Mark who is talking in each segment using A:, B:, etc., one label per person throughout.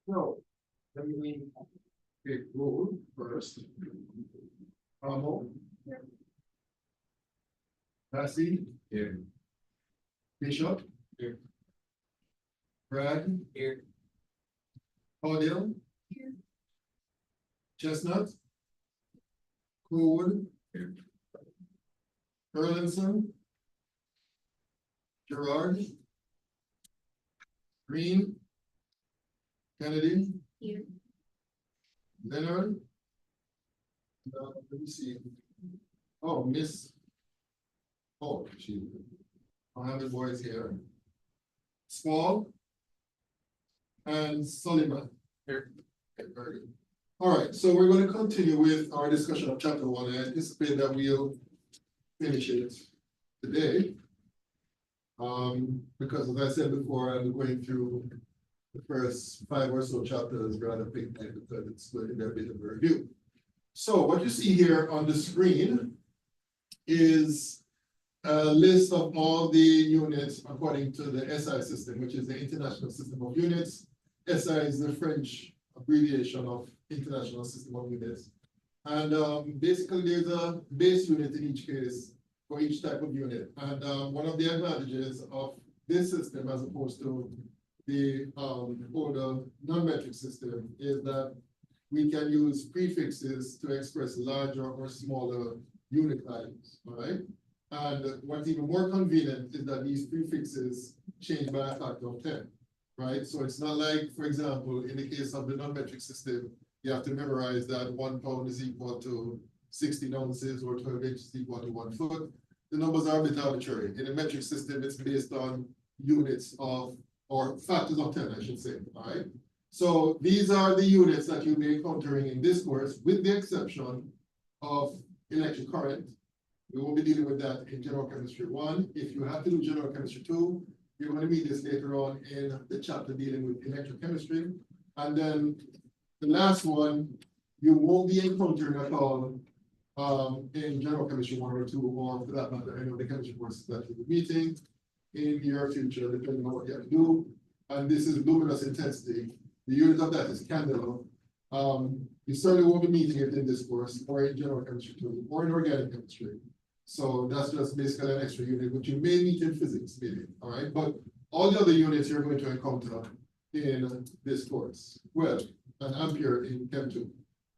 A: So, let me take roll first. Amo. Bessie. Here. Bishop. Here. Brad. Here. Claudia.
B: Here.
A: Chestnut. Coolwood. Here. Erlinson. Gerard. Green. Kennedy.
B: Here.
A: Leonard. Let me see. Oh, Miss. Oh, she. I have the boys here. Small. And Sullivan. Here. Okay, very good. All right, so we're going to continue with our discussion of chapter 1. I anticipate that we'll finish it today. Because as I said before, I'm going through the first 5 or so chapters rather quickly because it's going to be a bit of a review. So what you see here on the screen is a list of all the units according to the SI system, which is the International System of Units. SI is the French abbreviation of International System of Units. And basically there's a base unit in each case for each type of unit. And one of the advantages of this system as opposed to the older non-metric system is that we can use prefixes to express larger or smaller unit values, all right? And what's even more convenient is that these prefixes change by a factor of 10, right? So it's not like, for example, in the case of the non-metric system, you have to memorize that 1 pound is equal to 16 ounces or 12 inches equal to 1 foot. The numbers are a bit arbitrary. In a metric system, it's based on units of, or factors of 10, I should say, all right? So these are the units that you'll be encountering in this course, with the exception of electric current. We won't be dealing with that in General Chemistry 1. If you have to do General Chemistry 2, you're going to meet this later on in the chapter dealing with electrochemistry. And then the last one, you won't be encountering at all in General Chemistry 1 or 2, or for that matter, any of the chemistry courses that you'll be meeting in your future, depending on what you have to do. And this is luminous intensity. The unit of that is candela. You certainly won't be meeting it in this course, or in General Chemistry 2, or in Organic Chemistry. So that's just basically an extra unit, which you may meet in physics, maybe, all right? But all the other units you're going to encounter in this course. Well, an ampere in Chem 2.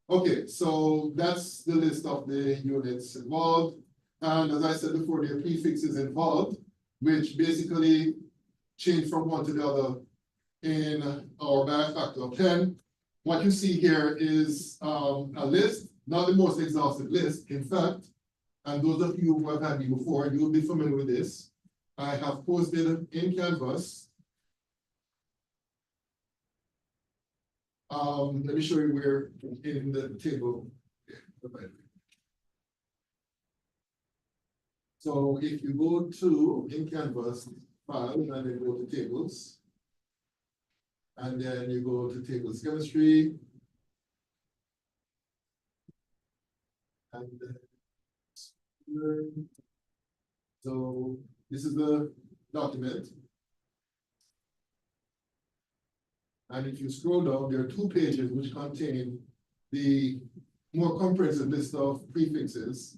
A: Okay, so that's the list of the units involved. And as I said before, there are prefixes involved, which basically change from one to the other in our by a factor of 10. What you see here is a list, not the most exhaustive list, in fact. And those of you who have had me before, you will be familiar with this. I have posted in Canvas. Let me show you where in the table. So if you go to in Canvas file and then go to tables, and then you go to tables chemistry, and then so this is the document. And if you scroll down, there are 2 pages which contain the more comprehensive list of prefixes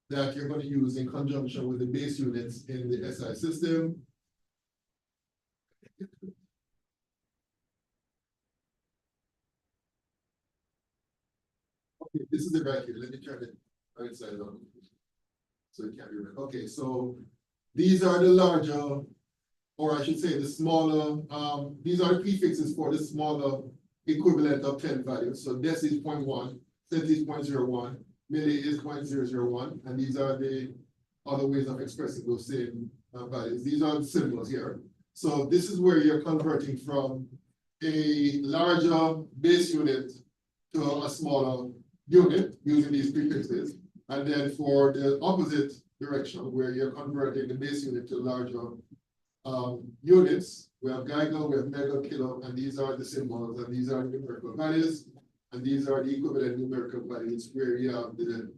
A: that you're going to use in conjunction with the base units in the SI system. Okay, this is it right here. Let me turn it right side up. So it can't be read. Okay, so these are the larger, or I should say the smaller, these are the prefixes for the smaller equivalent of 10 values. So deci is 0.1, centi is 0.01, milli is 0.001, and these are the other ways of expressing those same values. These are the symbols here. So this is where you're converting from a larger base unit to a smaller unit using these prefixes. And then for the opposite direction, where you're converting the base unit to larger units, we have giga, we have mega, kilo, and these are the symbols, and these are numerical values, and these are the equivalent numerical values where you have the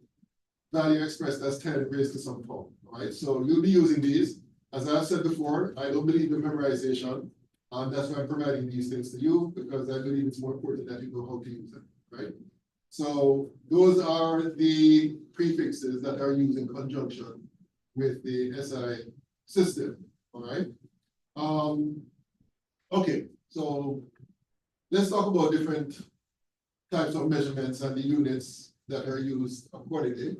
A: value expressed as 10 raised to some power, right? So you'll be using these. As I've said before, I don't believe in memorization. That's why I'm providing these things to you, because I believe it's more important that you know how to use them, right? So those are the prefixes that are used in conjunction with the SI system, all right? Okay, so let's talk about different types of measurements and the units that are used accordingly.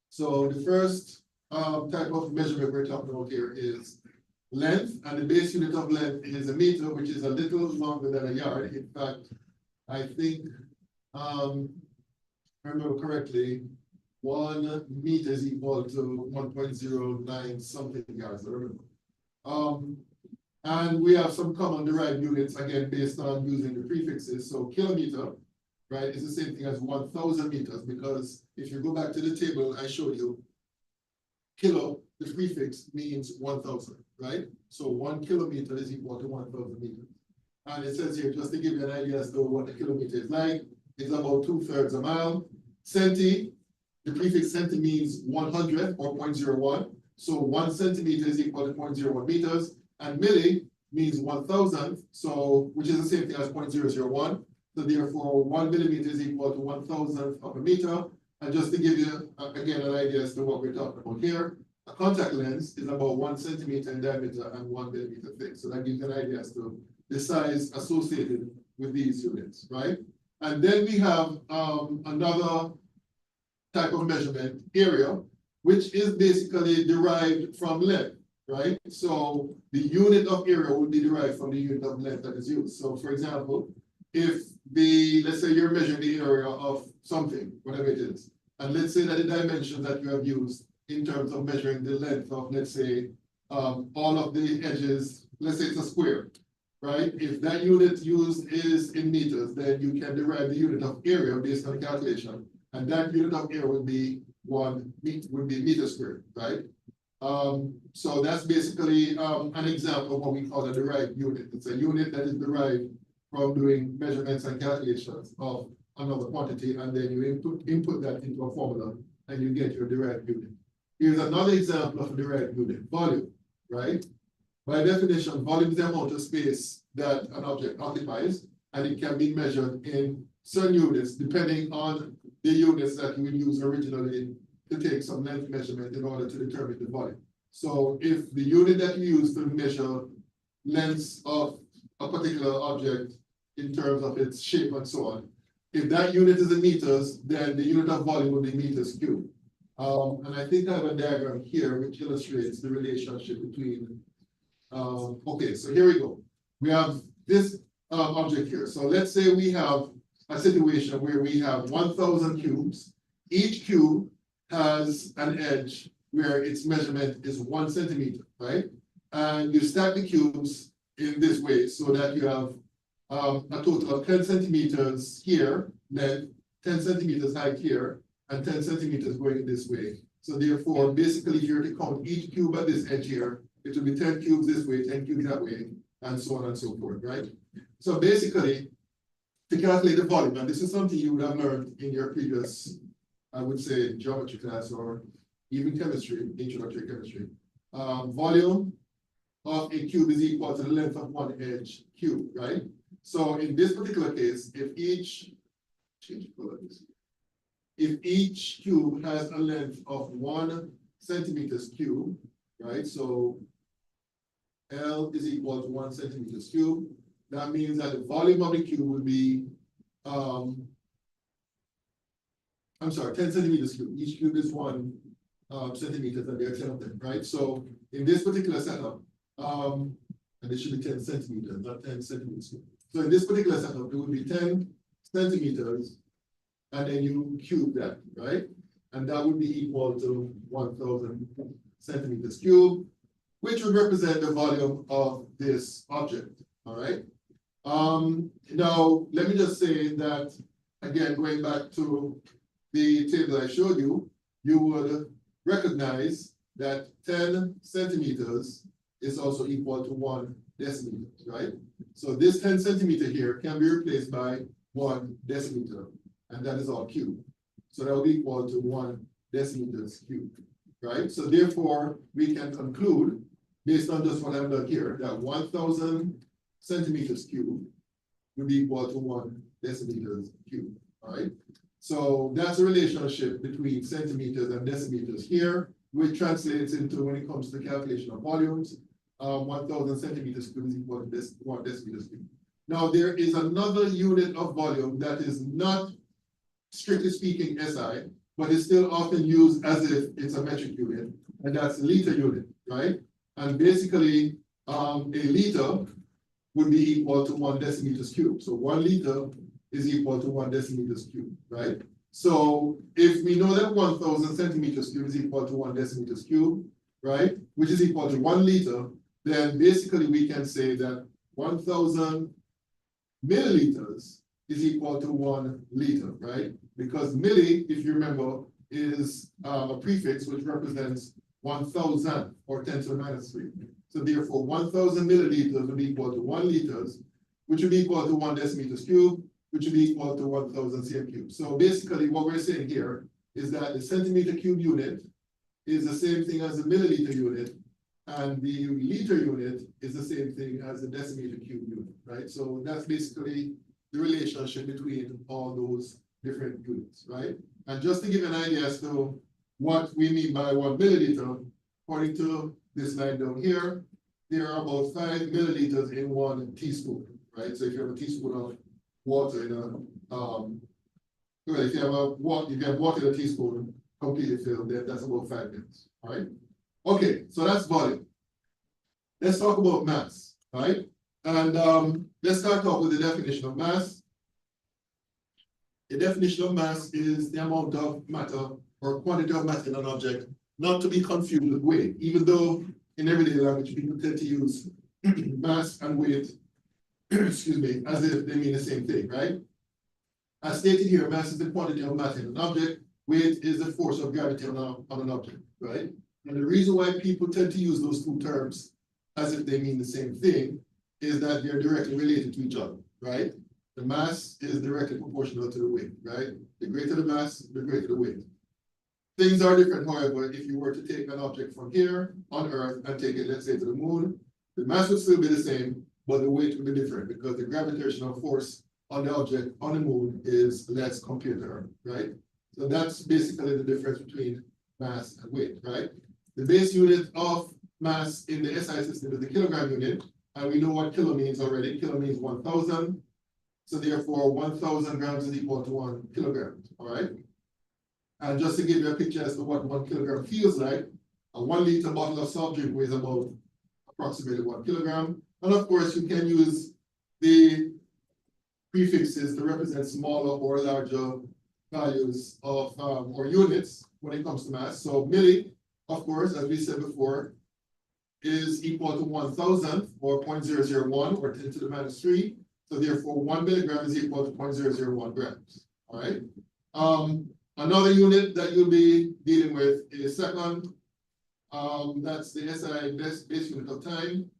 A: So the first type of measurement we're talking about here is length, and the base unit of length is a meter, which is a little longer than a yard. In fact, I think, if I remember correctly, 1 meter is equal to 1.09 something yards, I remember. And we have some common derived units, again, based on using the prefixes. So kilometer, right, is the same thing as 1,000 meters, because if you go back to the table I showed you, kilo, the prefix means 1,000, right? So 1 kilometer is equal to 1,000 meters. And it says here, just to give you an idea as to what a kilometer is like, it's about 2/3 a mile. Centi, the prefix centi means 100 or 0.01. So 1 centimeter is equal to 0.01 meters. And milli means 1,000, so which is the same thing as 0.001. So therefore, 1 millimeter is equal to 1,000th of a meter. And just to give you again an idea as to what we're talking about here, a contact lens is about 1 centimeter in diameter and 1 millimeter thick. So that gives you an idea as to the size associated with these units, right? And then we have another type of measurement, area, which is basically derived from length, right? So the unit of area will be derived from the unit of length that is used. So for example, if let's say you're measuring the area of something, whatever it is, and let's say that the dimension that you have used in terms of measuring the length of, let's say, all of the edges, let's say it's a square, right? If that unit used is in meters, then you can derive the unit of area based on calculation, and that unit of area would be meter squared, right? So that's basically an example of what we call a derived unit. It's a unit that is derived from doing measurements and calculations of another quantity, and then you input that into a formula, and you get your derived unit. Here's another example of a derived unit, volume, right? By definition, volume is the amount of space that an object occupies, and it can be measured in certain units, depending on the units that you would use originally to take some length measurement in order to determine the volume. So if the unit that you use to measure lengths of a particular object in terms of its shape and so on, if that unit is in meters, then the unit of volume will be meters cubed. And I think I have a diagram here which illustrates the relationship between, okay, so here we go. We have this object here. So let's say we have a situation where we have 1,000 cubes. Each cube has an edge where its measurement is 1 centimeter, right? And you stack the cubes in this way so that you have a total of 10 centimeters here, length, 10 centimeters height here, and 10 centimeters going this way. So therefore, basically, if you were to count each cube at this edge here, it will be 10 cubes this way, 10 cubes that way, and so on and so forth, right? So basically, to calculate the volume, and this is something you would have learned in your previous, I would say, geometry class or even chemistry, introductory chemistry. Volume of a cube is equal to the length of one edge cube, right? So in this particular case, if each cube has a length of 1 centimeters cube, right? So L is equal to 1 centimeters cube. That means that the volume of the cube will be, 10 centimeters cube. Each cube is 1 centimeters, and there are 10 of them, right? So in this particular setup, and it should be 10 centimeters, not 10 centimeters cube. So in this particular setup, it would be 10 centimeters, and then you cube that, right? And that would be equal to 1,000 centimeters cube, which would represent the volume of this object, all right? Now, let me just say that, again, going back to the table I showed you, you would recognize that 10 centimeters is also equal to 1 decimeter, right? So this 10 centimeter here can be replaced by 1 decimeter, and that is all cubed. So that will be equal to 1 decimeters cubed, right? So therefore, we can conclude, based on just what I've done here, that 1,000 centimeters cubed would be equal to 1 decimeters cubed, all right? So that's a relationship between centimeters and decimeters here, which translates into, when it comes to calculation of volumes, 1,000 centimeters cubed is equal to 1 decimeters cubed. Now, there is another unit of volume that is not, strictly speaking, SI, but is still often used as if it's a metric unit, and that's liter unit, right? And basically, a liter would be equal to 1 decimeters cubed. So 1 liter is equal to 1 decimeters cubed, right? So if we know that 1,000 centimeters cubed is equal to 1 decimeters cubed, right? Which is equal to 1 liter, then basically we can say that 1,000 milliliters is equal to 1 liter, right? Because milli, if you remember, is a prefix which represents 1,000 or 10 to the minus 3. So therefore, 1,000 milliliters would be equal to 1 liters, which would be equal to 1 decimeters cubed, which would be equal to 1,000 cm cubed. So basically, what we're saying here is that the centimeter cube unit is the same thing as the milliliter unit, and the liter unit is the same thing as the decimeter cube unit, right? So that's basically the relationship between all those different units, right? And just to give an idea as to what we mean by 1 milliliter, according to this line down here, there are about 5 milliliters in 1 teaspoon, right? So if you have a teaspoon of water in a, if you have water in a teaspoon completely filled, then that's about 5 mils, all right? Okay, so that's volume. Let's talk about mass, right? And let's start off with the definition of mass. The definition of mass is the amount of matter or quantity of matter in an object, not to be confused with weight, even though in everyday language people tend to use mass and weight, excuse me, as if they mean the same thing, right? As stated here, mass is the quantity of matter in an object, weight is the force of gravity on an object, right? And the reason why people tend to use those two terms as if they mean the same thing is that they're directly related to each other, right? The mass is directly proportional to the weight, right? The greater the mass, the greater the weight. Things are different, however, if you were to take an object from here on Earth and take it, let's say, to the moon, the mass would still be the same, but the weight would be different because the gravitational force on the object on the moon is less compared to Earth, right? So that's basically the difference between mass and weight, right? The base unit of mass in the SI system is the kilogram unit, and we know what kilo means already. Kilo means 1,000. So therefore, 1,000 grams is equal to 1 kilogram, all right? And just to give you a picture as to what 1 kilogram feels like, a 1 liter bottle of soft drink weighs about approximately 1 kilogram. And of course, you can use the prefixes to represent smaller or larger values of, or units when it comes to mass. So milli, of course, as we said before, is equal to 1,000 or 0.001 or 10 to the minus 3. So therefore, 1 milligram is equal to 0.001 grams, all right? Another unit that you'll be dealing with is second. That's the SI base unit of time.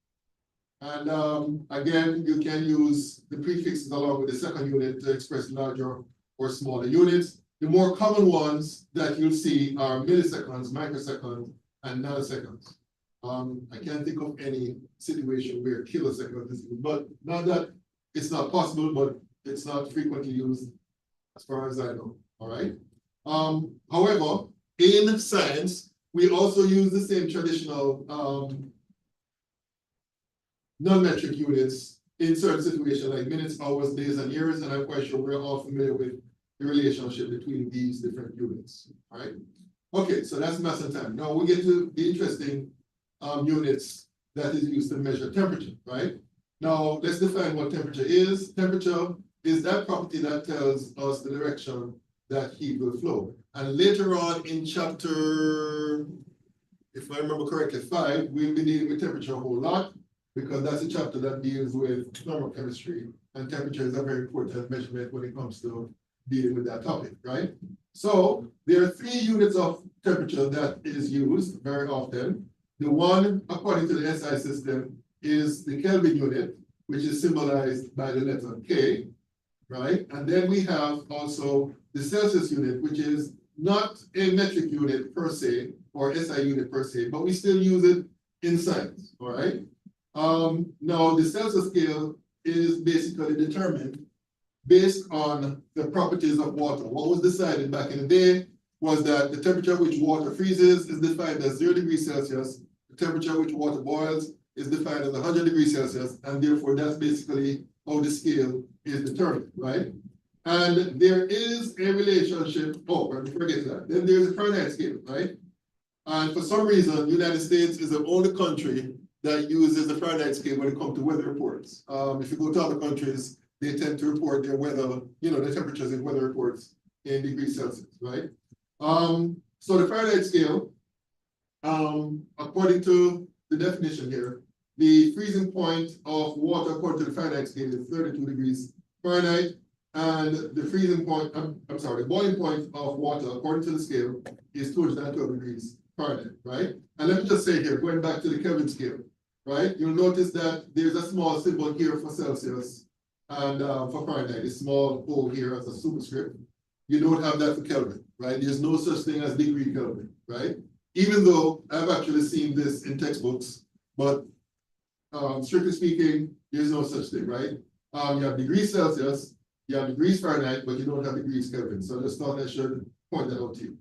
A: And again, you can use the prefixes along with the second unit to express larger or smaller units. The more common ones that you'll see are milliseconds, microseconds, and nanoseconds. I can't think of any situation where kilosecond is used, but not that it's not possible, but it's not frequently used as far as I know, all right? However, in science, we also use the same traditional non-metric units in certain situations like minutes, hours, days, and years, and I'm quite sure we're all familiar with the relationship between these different units, all right? Okay, so that's mass and time. Now we get to the interesting units that is used to measure temperature, right? Now, let's define what temperature is. Temperature is that property that tells us the direction that heat will flow. And later on in chapter, if I remember correctly, 5, we'll be dealing with temperature a whole lot because that's a chapter that deals with thermochemistry, and temperature is a very important measurement when it comes to dealing with that topic, right? So there are 3 units of temperature that is used very often. The one, according to the SI system, is the Kelvin unit, which is symbolized by the letter K, right? And then we have also the Celsius unit, which is not a metric unit per se, or SI unit per se, but we still use it in science, all right? Now the Celsius scale is basically determined based on the properties of water. What was decided back in the day was that the temperature at which water freezes is defined as 0 degrees Celsius. The temperature at which water boils is defined as 100 degrees Celsius, and therefore that's basically how the scale is determined, right? And there is a relationship, before I get to that, then there's a Fahrenheit scale, right? And for some reason, the United States is the only country that uses the Fahrenheit scale when it comes to weather reports. If you go to other countries, they tend to report their weather, the temperatures in weather reports in degrees Celsius, right? So the Fahrenheit scale, according to the definition here, the freezing point of water according to the Fahrenheit scale is 32 degrees Fahrenheit, and the freezing point, the boiling point of water according to the scale is 212 degrees Fahrenheit, right? And let me just say here, going back to the Kelvin scale, right? You'll notice that there's a small symbol here for Celsius and for Fahrenheit, a small O here as a superscript. You don't have that for Kelvin, right? There's no such thing as degree Kelvin, right? Even though I've actually seen this in textbooks, but strictly speaking, there's no such thing, right? You have degrees Celsius, you have degrees Fahrenheit, but you don't have degrees Kelvin. So I just thought I should point that out to you.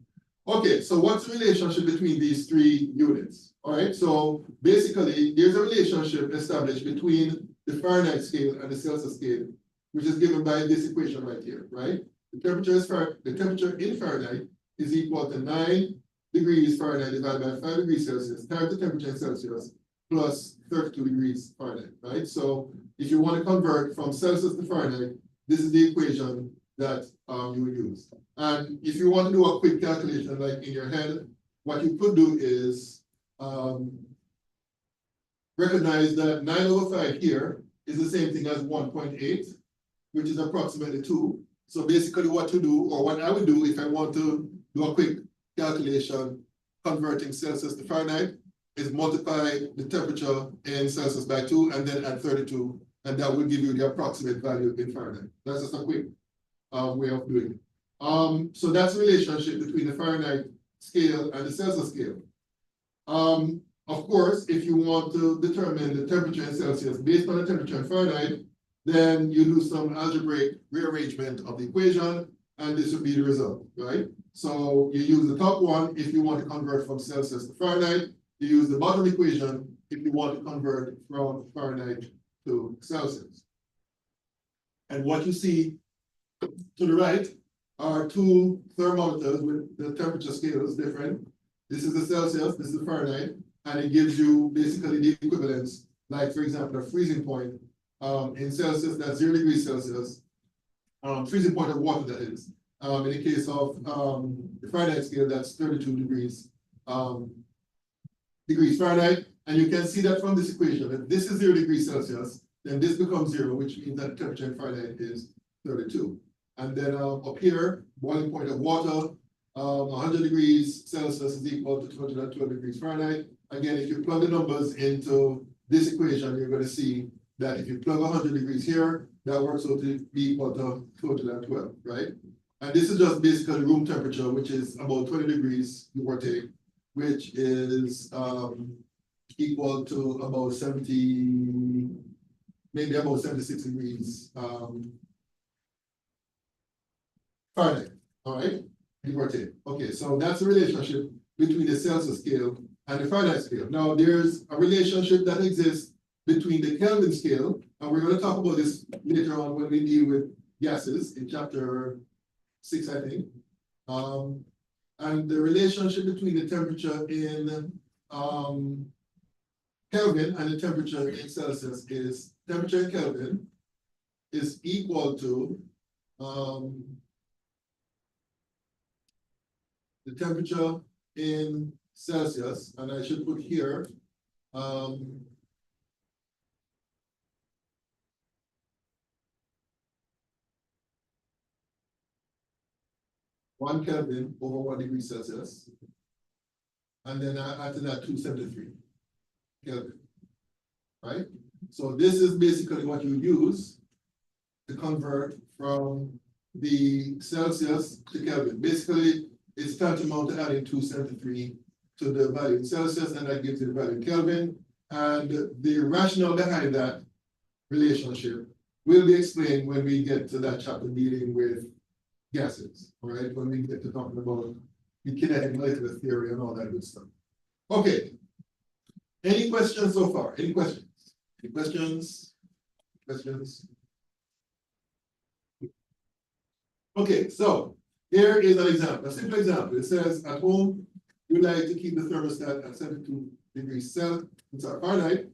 A: Okay, so what's the relationship between these three units? All right, so basically, there's a relationship established between the Fahrenheit scale and the Celsius scale, which is given by this equation right here, right? The temperature in Fahrenheit is equal to 9 degrees Fahrenheit divided by 5 degrees Celsius times the temperature in Celsius plus 32 degrees Fahrenheit, right? So if you want to convert from Celsius to Fahrenheit, this is the equation that you would use. And if you want to do a quick calculation, like in your head, what you could do is recognize that 9 over 5 here is the same thing as 1.8, which is approximately 2. So basically what to do, or what I would do if I want to do a quick calculation converting Celsius to Fahrenheit, is multiply the temperature in Celsius by 2 and then add 32, and that will give you the approximate value in Fahrenheit. That's just a quick way of doing it. So that's the relationship between the Fahrenheit scale and the Celsius scale. Of course, if you want to determine the temperature in Celsius based on the temperature in Fahrenheit, then you do some algebraic rearrangement of the equation, and this would be the result, right? So you use the top one if you want to convert from Celsius to Fahrenheit. You use the bottom equation if you want to convert from Fahrenheit to Celsius. And what you see to the right are two thermometers with the temperature scales different. This is the Celsius, this is the Fahrenheit, and it gives you basically the equivalence, like for example, a freezing point in Celsius, that's 0 degrees Celsius, freezing point of water that is. In the case of the Fahrenheit scale, that's 32 degrees Fahrenheit. And you can see that from this equation, if this is 0 degrees Celsius, then this becomes 0, which means that temperature in Fahrenheit is 32. And then up here, boiling point of water, 100 degrees Celsius is equal to 212 degrees Fahrenheit. Again, if you plug the numbers into this equation, you're going to see that if you plug 100 degrees here, that works out to be equal to 212, right? And this is just basically room temperature, which is about 20 degrees, give or take, which is equal to about 70, maybe about 76 degrees Fahrenheit, all right? Give or take. Okay, so that's the relationship between the Celsius scale and the Fahrenheit scale. Now, there's a relationship that exists between the Kelvin scale, and we're going to talk about this later on when we deal with gases in chapter 6, I think. And the relationship between the temperature in Kelvin and the temperature in Celsius is temperature in Kelvin is equal to the temperature in Celsius, and I should put here 1 Kelvin over 1 degree Celsius. And then after that, 273 Kelvin, right? So this is basically what you use to convert from the Celsius to Kelvin. Basically, it's tantamount to adding 273 to the value in Celsius, and that gives you the value in Kelvin. And the rationale behind that relationship will be explained when we get to that chapter dealing with gases, all right? When we get to talking about the kinetic molecular theory and all that good stuff. Okay. Any questions so far? Any questions? Any questions? Questions? Okay, so here is an example, a simple example. It says at home, you like to keep the thermostat at 72 degrees Fahrenheit.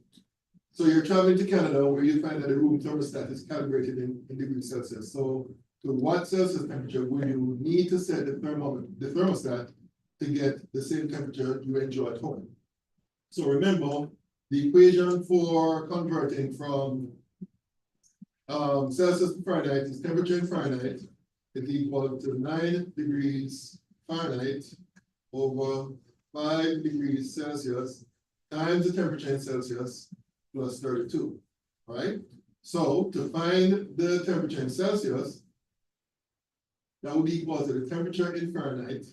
A: So you're traveling to Canada where you find that the room thermostat is calibrated in degrees Celsius. So to what Celsius temperature will you need to set the thermostat to get the same temperature you enjoy at home? So remember, the equation for converting from Celsius to Fahrenheit is temperature in Fahrenheit is equal to 9 degrees Fahrenheit over 5 degrees Celsius times the temperature in Celsius plus 32, right? So to find the temperature in Celsius, that would be equal to the temperature in Fahrenheit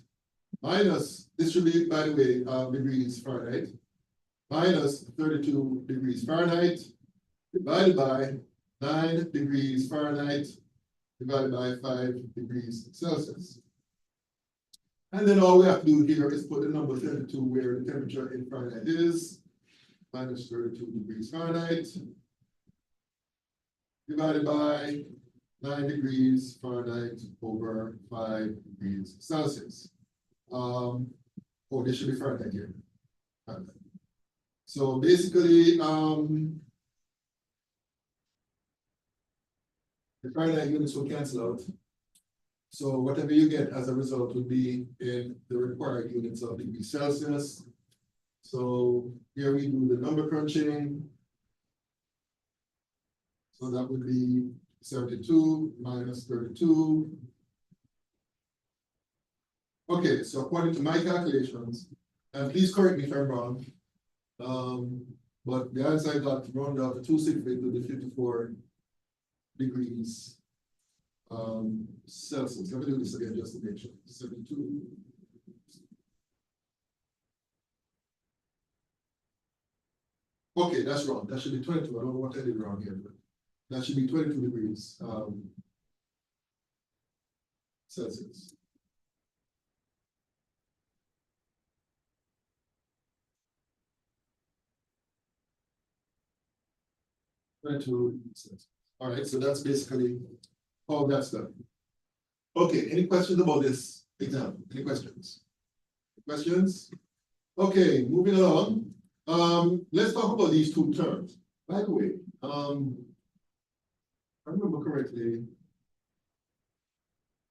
A: minus, this should be, by the way, degrees Fahrenheit, minus 32 degrees Fahrenheit divided by 9 degrees Fahrenheit divided by 5 degrees Celsius. And then all we have to do here is put the number 32 where the temperature in Fahrenheit is, minus 32 degrees Fahrenheit divided by 9 degrees Fahrenheit over 5 degrees Celsius. Oh, this should be Fahrenheit here. Fahrenheit. So basically, the Fahrenheit units will cancel out. So whatever you get as a result would be in the required units of degrees Celsius. So here we do the number crunching. So that would be 72 minus 32. Okay, so according to my calculations, and please correct me if I'm wrong, but the answer I got rounded out to 268 to the 54 degrees Celsius. Let me do this again just to make sure. 72. Okay, that's wrong. That should be 22. I don't know what I did wrong here, but that should be 22 degrees Celsius. All right, so that's basically all that's done. Okay, any questions about this example? Any questions? Questions? Okay, moving along. Let's talk about these two terms. By the way, if I remember correctly,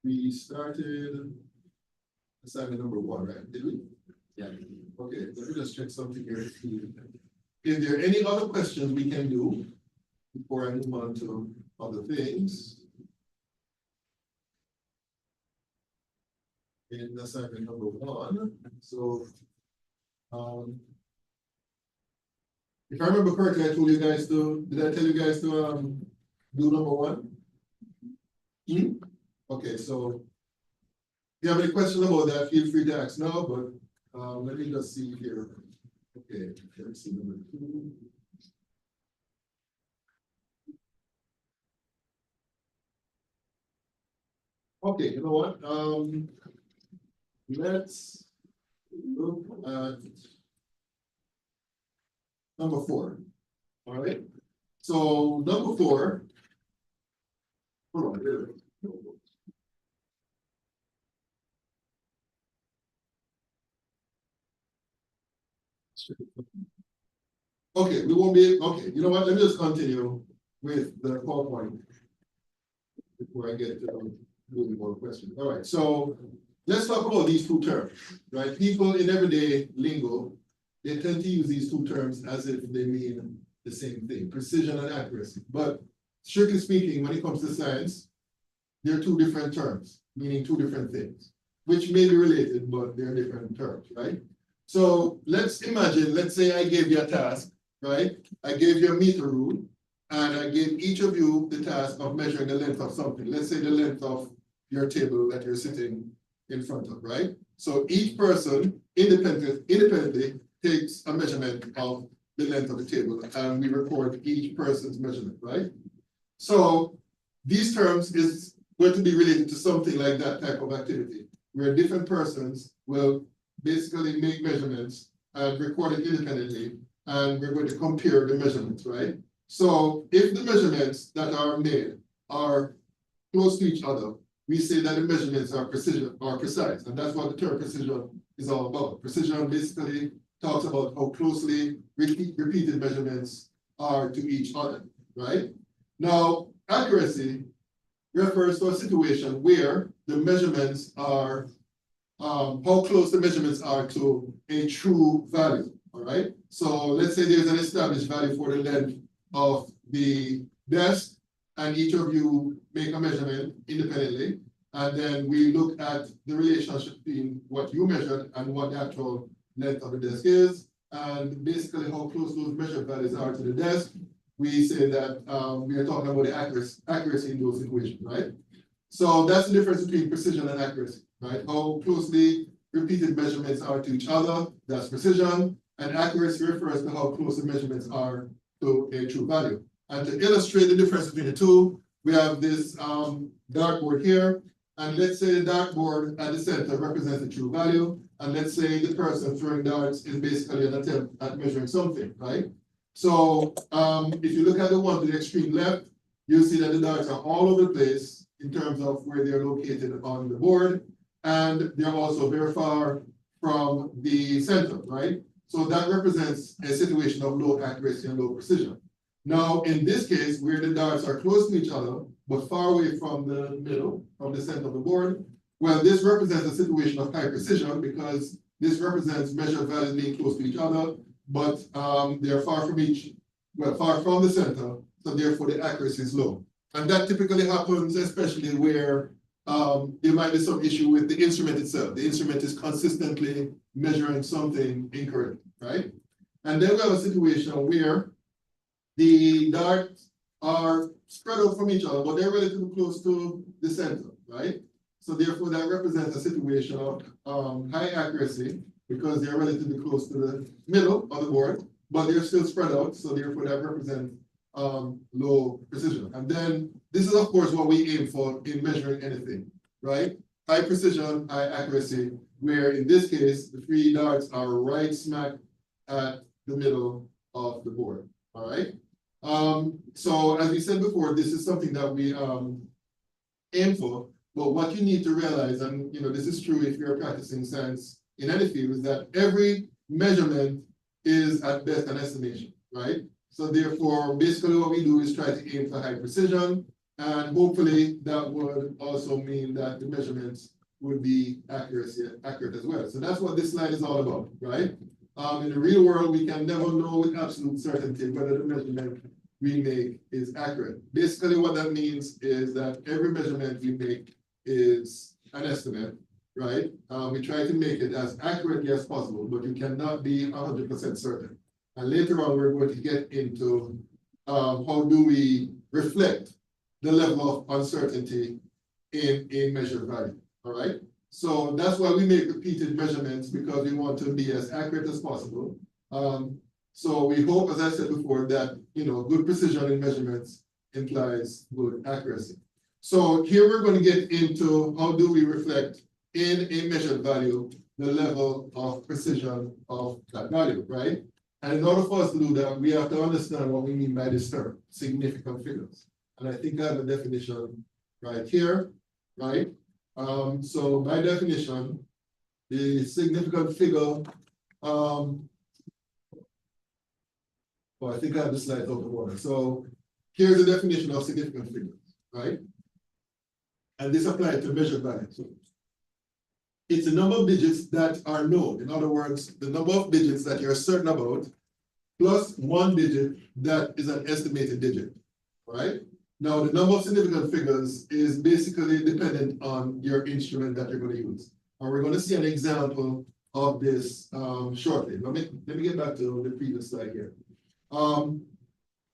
A: we started assignment number 1, right? Did we? Yeah. Okay, let me just check something here. If there are any other questions we can do before I move on to other things. In assignment number 1, so if I remember correctly, I told you guys to, did I tell you guys to do number 1? Okay, so if you have any questions about that, feel free to ask now, but let me just see here. Okay, let's see number 2. Okay, you know what? Let's look at number 4. All right. So number 4. Hold on. Here. Okay, we won't be okay. You know what? Let me just continue with the PowerPoint before I get to doing more questions. All right. So let's talk about these two terms, right? People in everyday lingo, they tend to use these two terms as if they mean the same thing, precision and accuracy. But strictly speaking, when it comes to science, they're two different terms, meaning two different things, which may be related, but they're different terms, right? So let's imagine, let's say I gave you a task, right? I gave you a meter rule, and I gave each of you the task of measuring the length of something. Let's say the length of your table that you're sitting in front of, right? So each person independently takes a measurement of the length of the table, and we record each person's measurement, right? So these terms is going to be related to something like that type of activity, where different persons will basically make measurements and record it independently, and we're going to compare the measurements, right? So if the measurements that are made are close to each other, we say that the measurements are precise, and that's what the term precision is all about. Precision basically talks about how closely repeated measurements are to each other, right? Now, accuracy refers to a situation where the measurements are, how close the measurements are to a true value, all right? So let's say there's an established value for the length of the desk, and each of you make a measurement independently, and then we look at the relationship between what you measured and what the actual length of the desk is, and basically how close those measured values are to the desk. We say that we are talking about the accuracy in those equations, right? So that's the difference between precision and accuracy, right? How closely repeated measurements are to each other, that's precision, and accuracy refers to how close the measurements are to a true value. And to illustrate the difference between the two, we have this dartboard here, and let's say the dartboard at the center represents the true value, and let's say the person throwing darts is basically an attempt at measuring something, right? So if you look at the one to the extreme left, you'll see that the darts are all over the place in terms of where they're located on the board, and they're also very far from the center, right? So that represents a situation of low accuracy and low precision. Now, in this case, where the darts are close to each other, but far away from the middle, from the center of the board, well, this represents a situation of high precision because this represents measured values being close to each other, but they're far from the center, so therefore the accuracy is low. And that typically happens, especially where there might be some issue with the instrument itself. The instrument is consistently measuring something incorrect, right? And then we have a situation where the darts are spread out from each other, but they're relatively close to the center, right? So therefore that represents a situation of high accuracy because they're relatively close to the middle of the board, but they're still spread out, so therefore that represents low precision. And then this is of course what we aim for in measuring anything, right? High precision, high accuracy, where in this case, the three darts are right smack at the middle of the board, all right? So as we said before, this is something that we aim for, but what you need to realize, and you know, this is true if you're practicing science in any field, is that every measurement is at best an estimation, right? So therefore, basically what we do is try to aim for high precision, and hopefully that would also mean that the measurements would be accurate as well. So that's what this slide is all about, right? In the real world, we can never know with absolute certainty whether the measurement we make is accurate. Basically, what that means is that every measurement we make is an estimate, right? We try to make it as accurately as possible, but you cannot be 100% certain. And later on, we're going to get into how do we reflect the level of uncertainty in measured value, all right? So that's why we make repeated measurements, because we want to be as accurate as possible. So we hope, as I said before, that good precision in measurements implies good accuracy. So here we're going to get into how do we reflect in a measured value the level of precision of that value, right? And in order for us to do that, we have to understand what we mean by this term, significant figures. And I think I have a definition right here, right? So by definition, the significant figure, well, I think I have the slide out of order. So here's the definition of significant figures, right? And this applies to measured values. It's the number of digits that are known. In other words, the number of digits that you're certain about, plus one digit that is an estimated digit, right? Now, the number of significant figures is basically dependent on your instrument that you're going to use. And we're going to see an example of this shortly. Let me get back to the previous slide here.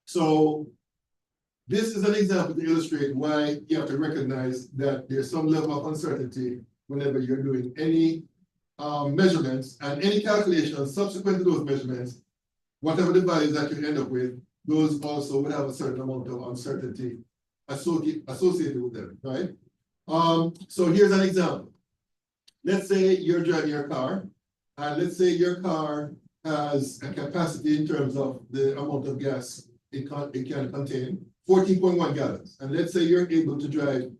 A: So this is an example to illustrate why you have to recognize that there's some level of uncertainty whenever you're doing any measurements, and any calculations subsequent to those measurements whatever the values that you end up with, those also would have a certain amount of uncertainty associated with them, right? So here's an example. Let's say you're driving your car, and let's say your car has a capacity in terms of the amount of gas it can contain, 14.1 gallons. And let's say you're able to drive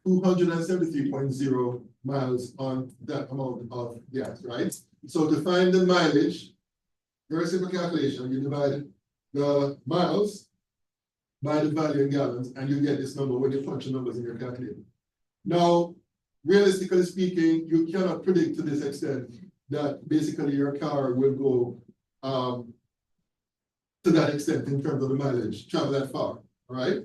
A: 273.0 miles on that amount of gas, right? So to find the mileage, very simple calculation, you divide the miles by the value in gallons, and you get this number when you punch the numbers in your calculator. Now, realistically speaking, you cannot predict to this extent that basically your car will go to that extent in terms of the mileage, travel that far, all right?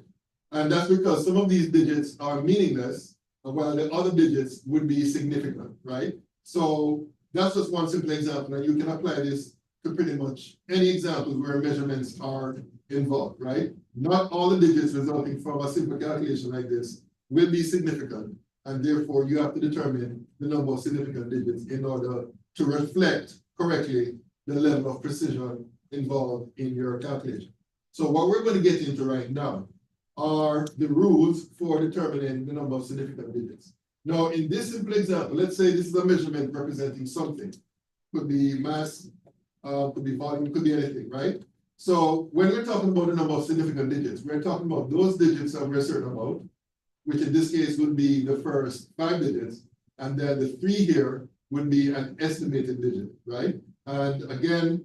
A: And that's because some of these digits are meaningless, while the other digits would be significant, right? So that's just one simple example, and you can apply this to pretty much any examples where measurements are involved, right? Not all the digits resulting from a simple calculation like this will be significant, and therefore you have to determine the number of significant digits in order to reflect correctly the level of precision involved in your calculation. So what we're going to get into right now are the rules for determining the number of significant digits. Now, in this simple example, let's say this is a measurement representing something. Could be mass, could be volume, could be anything, right? So when we're talking about the number of significant digits, we're talking about those digits that we're certain about, which in this case would be the first 5 digits, and then the 3 here would be an estimated digit, right? And again,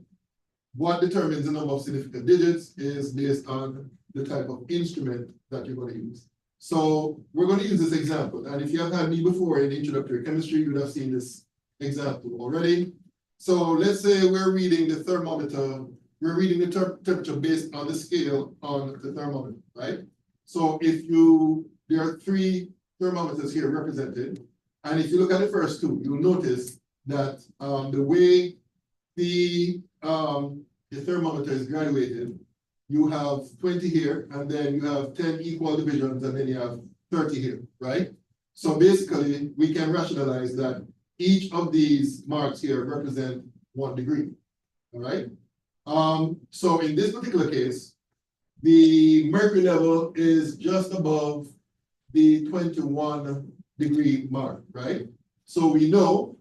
A: what determines the number of significant digits is based on the type of instrument that you're going to use. So we're going to use this example, and if you have had me before in introductory chemistry, you would have seen this example already. So let's say we're reading the thermometer, we're reading the temperature based on the scale on the thermometer, right? So there are 3 thermometers here represented, and if you look at the first 2, you'll notice that the way the thermometer is graduated, you have 20 here, and then you have 10 equal divisions, and then you have 30 here, right? So basically, we can rationalize that each of these marks here represent 1 degree, all right? So in this particular case, the mercury level is just above the 21 degree mark, right? So we know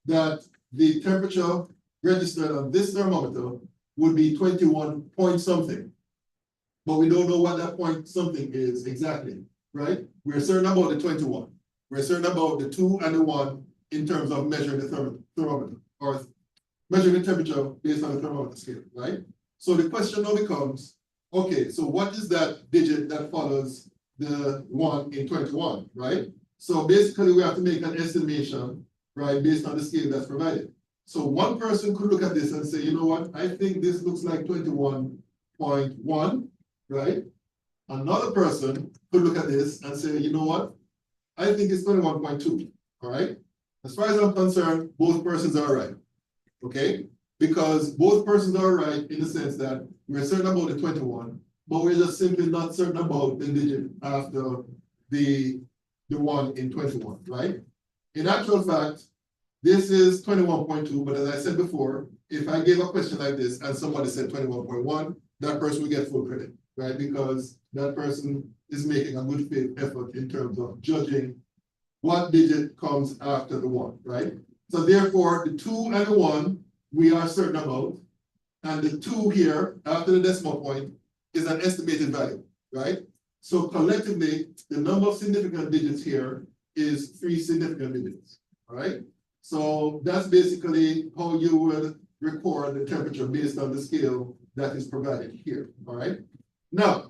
A: that the temperature registered on this thermometer would be 21 point something, but we don't know what that point something is exactly, right? We're certain about the 21. We're certain about the 2 and the 1 in terms of measuring the thermometer, or measuring the temperature based on the thermometer scale, right? So the question now becomes, okay, so what is that digit that follows the 1 in 21, right? So basically we have to make an estimation, right, based on the scale that's provided. So one person could look at this and say, you know what, I think this looks like 21.1, right? Another person could look at this and say, you know what, I think it's 21.2, all right? As far as I'm concerned, both persons are right, okay? Because both persons are right in the sense that we're certain about the 21, but we're just simply not certain about the digit after the 1 in 21, right? In actual fact, this is 21.2, but as I said before, if I gave a question like this and somebody said 21.1, that person will get full credit, right? Because that person is making a good faith effort in terms of judging what digit comes after the 1, right? So therefore, the 2 and the 1, we are certain about, and the 2 here, after the decimal point, is an estimated value, right? So collectively, the number of significant digits here is 3 significant digits, all right? So that's basically how you would record the temperature based on the scale that is provided here, all right? Now,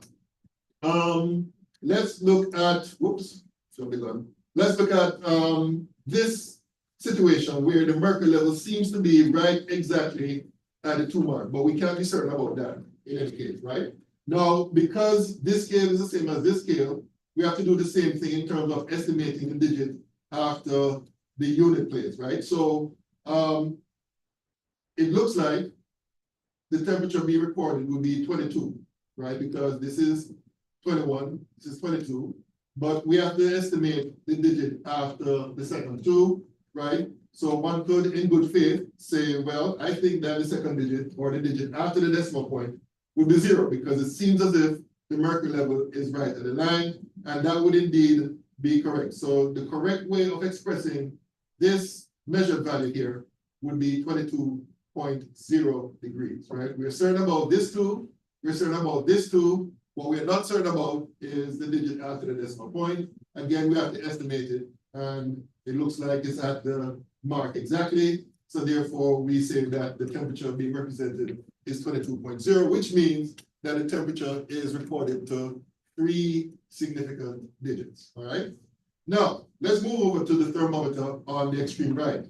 A: let's look at, whoops, should be gone. Let's look at this situation where the mercury level seems to be right exactly at the 2 mark, but we can't be certain about that in any case, right? Now, because this scale is the same as this scale, we have to do the same thing in terms of estimating the digit after the unit place, right? So it looks like the temperature being recorded will be 22, right? Because this is 21, this is 22, but we have to estimate the digit after the second 2, right? So one could, in good faith, say, well, I think that the second digit or the digit after the decimal point would be 0 because it seems as if the mercury level is right at the line, and that would indeed be correct. So the correct way of expressing this measured value here would be 22.0 degrees, right? We're certain about this two, we're certain about this two. What we're not certain about is the digit after the decimal point. Again, we have to estimate it, and it looks like it's at the mark exactly. So therefore, we say that the temperature being represented is 22.0, which means that the temperature is recorded to 3 significant digits, all right? Now, let's move over to the thermometer on the extreme right.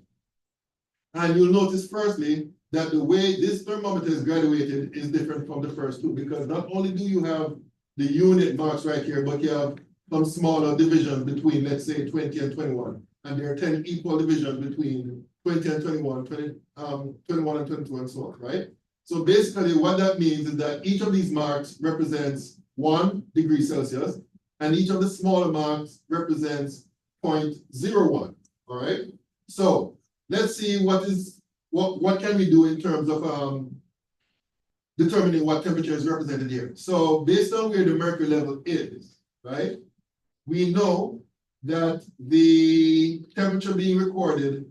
A: And you'll notice firstly that the way this thermometer is graduated is different from the first two, because not only do you have the unit marks right here, but you have some smaller divisions between, let's say, 20 and 21. And there are 10 equal divisions between 20 and 21, 21 and 22 and so on, right? So basically what that means is that each of these marks represents 1 degree Celsius, and each of the smaller marks represents 0.01, all right? So let's see what can we do in terms of determining what temperature is represented here. So based on where the mercury level is, right, we know that the temperature being recorded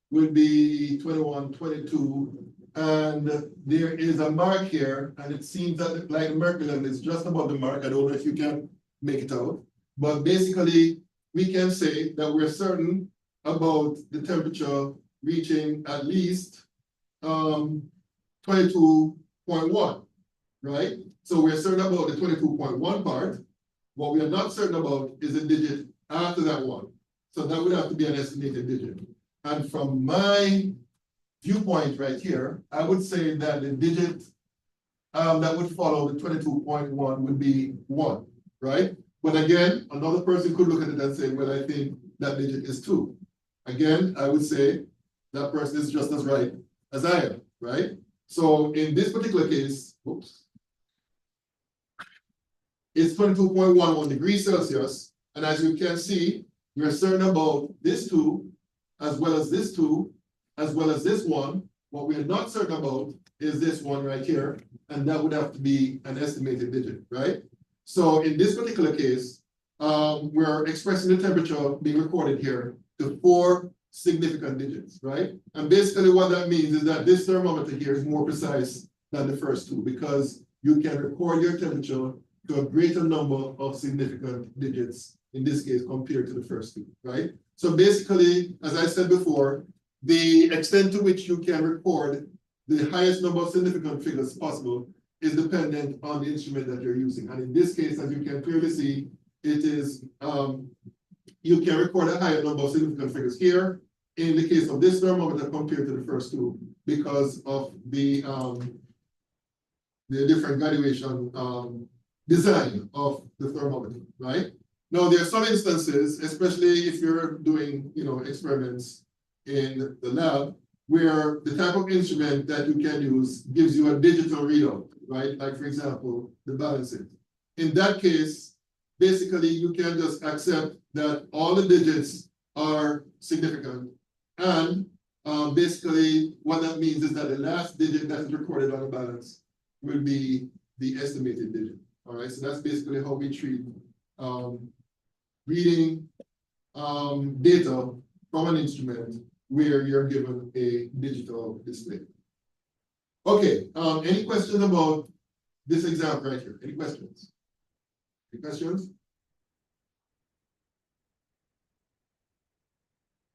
A: will be 21, 22, and there is a mark here, and it seems that like the mercury level is just above the mark. I don't know if you can make it out, but basically we can say that we're certain about the temperature reaching at least 22.1, right? So we're certain about the 22.1 part. What we are not certain about is the digit after that one. So that would have to be an estimated digit. And from my viewpoint right here, I would say that the digit that would follow the 22.1 would be 1, right? But again, another person could look at it and say, well, I think that digit is 2. Again, I would say that person is just as right as I am, right? So in this particular case, oops, it's 22.11 degrees Celsius. And as you can see, we're certain about this 2, as well as this 2, as well as this one. What we're not certain about is this one right here, and that would have to be an estimated digit, right? So in this particular case, we're expressing the temperature being recorded here to 4 significant digits, right? And basically what that means is that this thermometer here is more precise than the first two, because you can record your temperature to a greater number of significant digits, in this case, compared to the first two, right? So basically, as I said before, the extent to which you can record the highest number of significant figures possible is dependent on the instrument that you're using. And in this case, as you can clearly see, it is, you can record a higher number of significant figures here in the case of this thermometer compared to the first two, because of the different graduation design of the thermometer, right? Now, there are some instances, especially if you're doing, experiments in the lab, where the type of instrument that you can use gives you a digital readout, right? Like, for example, the balancing. In that case, basically, you can just accept that all the digits are significant. And basically, what that means is that the last digit that is recorded on the balance will be the estimated digit. All right, so that's basically how we treat reading data from an instrument where you're given a digital display. Okay, any questions about this example right here? Any questions? Any questions?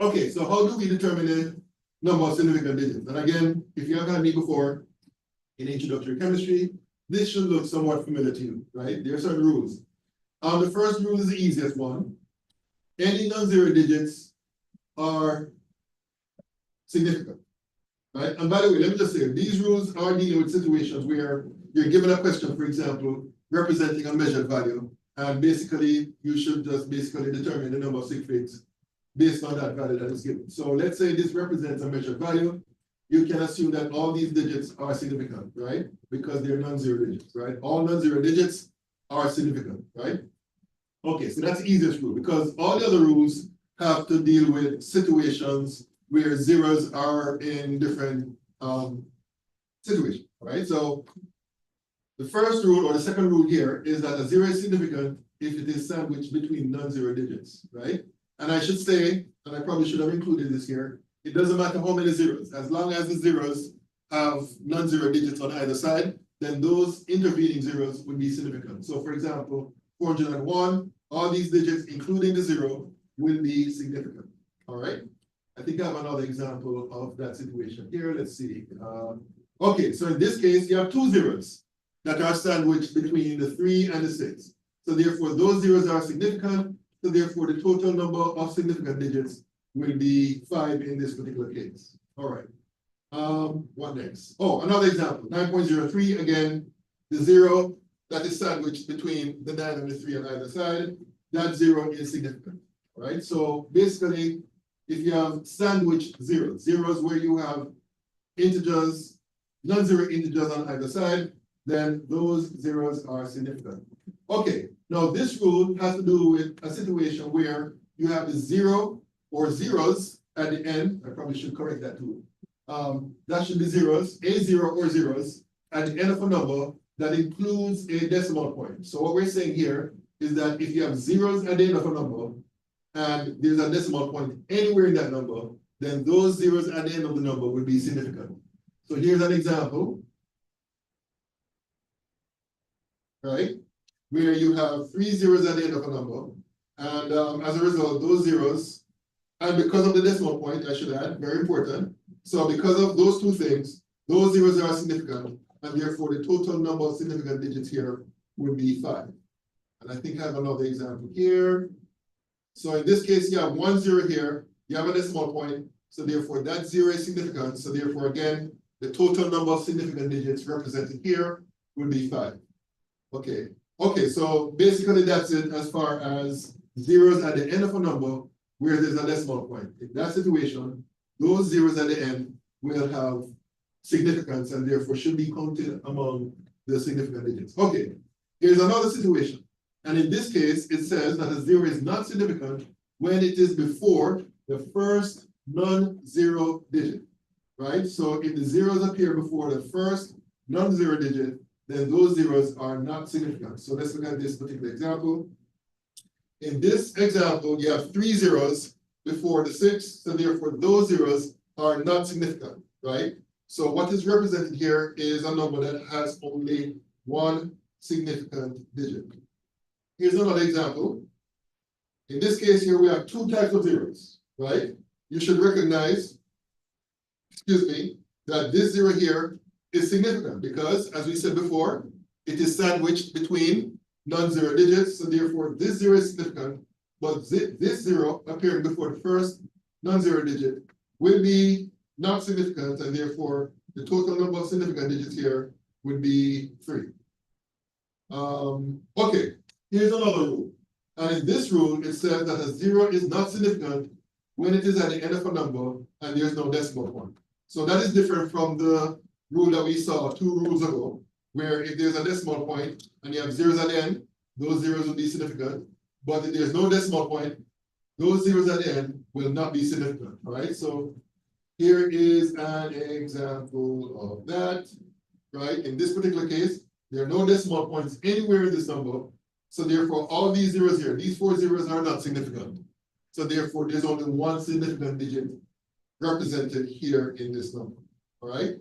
A: Okay, so how do we determine the number of significant digits? And again, if you haven't had me before in introductory chemistry, this should look somewhat familiar to you, right? There are certain rules. The first rule is the easiest one. Any non-zero digits are significant, right? And by the way, let me just say, these rules are dealing with situations where you're given a question, for example, representing a measured value, and basically you should just basically determine the number of sig figs based on that value that is given. So let's say this represents a measured value. You can assume that all these digits are significant, right? Because they're non-zero digits, right? All non-zero digits are significant, right? Okay, so that's the easiest rule, because all the other rules have to deal with situations where zeros are in different situations, right? So the first rule or the second rule here is that a zero is significant if it is sandwiched between non-zero digits, right? And I should say, and I probably should have included this here, it doesn't matter how many zeros, as long as the zeros have non-zero digits on either side, then those intervening zeros would be significant. So for example, 401, all these digits, including the zero, will be significant, all right? I think I have another example of that situation here. Let's see. Okay, so in this case, you have two zeros that are sandwiched between the 3 and the 6. So therefore, those zeros are significant. So therefore, the total number of significant digits will be 5 in this particular case. All right. What next? Oh, another example, 9.03. Again, the zero that is sandwiched between the 9 and the 3 on either side, that zero is significant. All right. So basically, if you have sandwiched zeros where you have integers, non-zero integers on either side, then those zeros are significant. Okay, now this rule has to do with a situation where you have a zero or zeros at the end. I probably should correct that too. That should be zeros, a zero or zeros at the end of a number that includes a decimal point. So what we're saying here is that if you have zeros at the end of a number and there's a decimal point anywhere in that number, then those zeros at the end of the number will be significant. So here's an example, right? Where you have 3 zeros at the end of a number, and as a result, those zeros, and because of the decimal point, I should add, very important. So because of those two things, those zeros are significant, and therefore the total number of significant digits here would be 5. And I think I have another example here. So in this case, you have 1 0 here, you have a decimal point, so therefore that zero is significant. So therefore, again, the total number of significant digits represented here will be 5. Okay. Okay, so basically that's it as far as zeros at the end of a number where there's a decimal point. In that situation, those zeros at the end will have significance and therefore should be counted among the significant digits. Okay, here's another situation. And in this case, it says that a zero is not significant when it is before the first non-zero digit, right? So if the zeros appear before the first non-zero digit, then those zeros are not significant. So let's look at this particular example. In this example, you have 3 zeros before the 6, so therefore those zeros are not significant, right? So what is represented here is a number that has only one significant digit. Here's another example. In this case here, we have 2 types of zeros, right? You should recognize, excuse me, that this zero here is significant because, as we said before, it is sandwiched between non-zero digits, so therefore this zero is significant, but this zero appearing before the first non-zero digit will be not significant, and therefore the total number of significant digits here would be 3. Okay, here's another rule. And in this rule, it says that a zero is not significant when it is at the end of a number and there's no decimal point. So that is different from the rule that we saw 2 rules ago, where if there's a decimal point and you have zeros at the end, those zeros will be significant. But if there's no decimal point, those zeros at the end will not be significant, all right? So here is an example of that, right? In this particular case, there are no decimal points anywhere in this number. So therefore, all these zeros here, these 4 zeros are not significant. So therefore, there's only one significant digit represented here in this number, all right?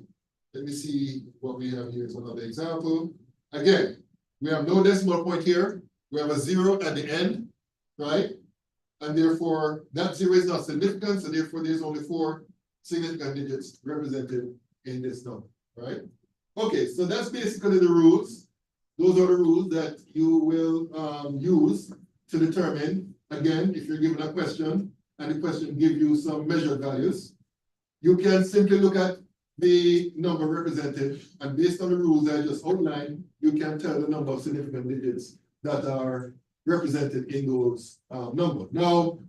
A: Let me see what we have here. Is another example. Again, we have no decimal point here. We have a 0 at the end, right? And therefore, that 0 is not significant. So therefore, there's only 4 significant digits represented in this number, right? Okay, so that's basically the rules. Those are the rules that you will use to determine, again, if you're given a question and the question gives you some measured values, you can simply look at the number represented, and based on the rules I just outlined, you can tell the number of significant digits that are represented in those numbers. Now,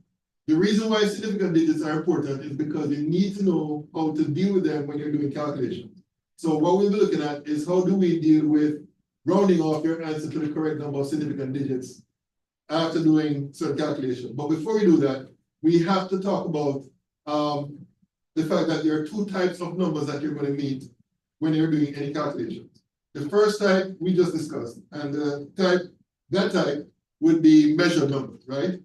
A: the reason why significant digits are important is because you need to know how to deal with them when you're doing calculations. So what we'll be looking at is how do we deal with rounding off your answer to the correct number of significant digits after doing certain calculation. But before we do that, we have to talk about the fact that there are two types of numbers that you're going to meet when you're doing any calculations. The first type we just discussed, and that type would be measured numbers, right?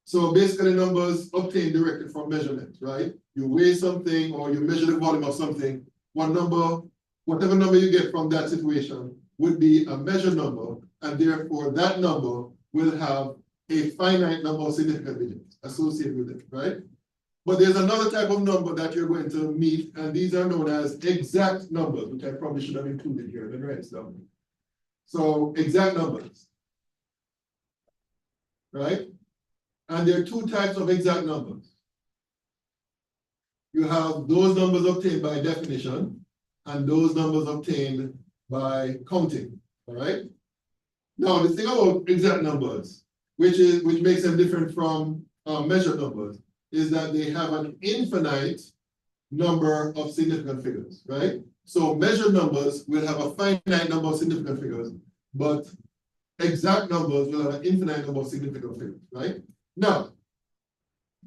A: So basically numbers obtained directly from measurement, right? You weigh something or you measure the volume of something, whatever number you get from that situation would be a measured number, and therefore that number will have a finite number of significant digits associated with it, right? But there's another type of number that you're going to meet, and these are known as exact numbers, which I probably should have included here in the right stuff. So exact numbers, right? And there are two types of exact numbers. You have those numbers obtained by definition and those numbers obtained by counting, all right? Now, the thing about exact numbers, which makes them different from measured numbers, is that they have an infinite number of significant figures, right? So measured numbers will have a finite number of significant figures, but exact numbers will have an infinite number of significant figures, right? Now,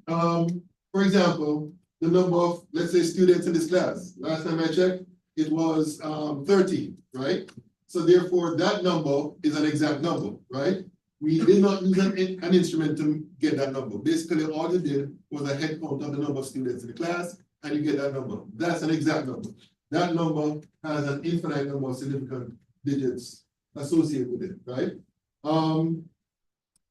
A: for example, the number of, let's say, students in this class, last time I checked, it was 13, right? So therefore, that number is an exact number, right? We did not use an instrument to get that number. Basically, all you did was a head count of the number of students in the class, and you get that number. That's an exact number. That number has an infinite number of significant digits associated with it, right?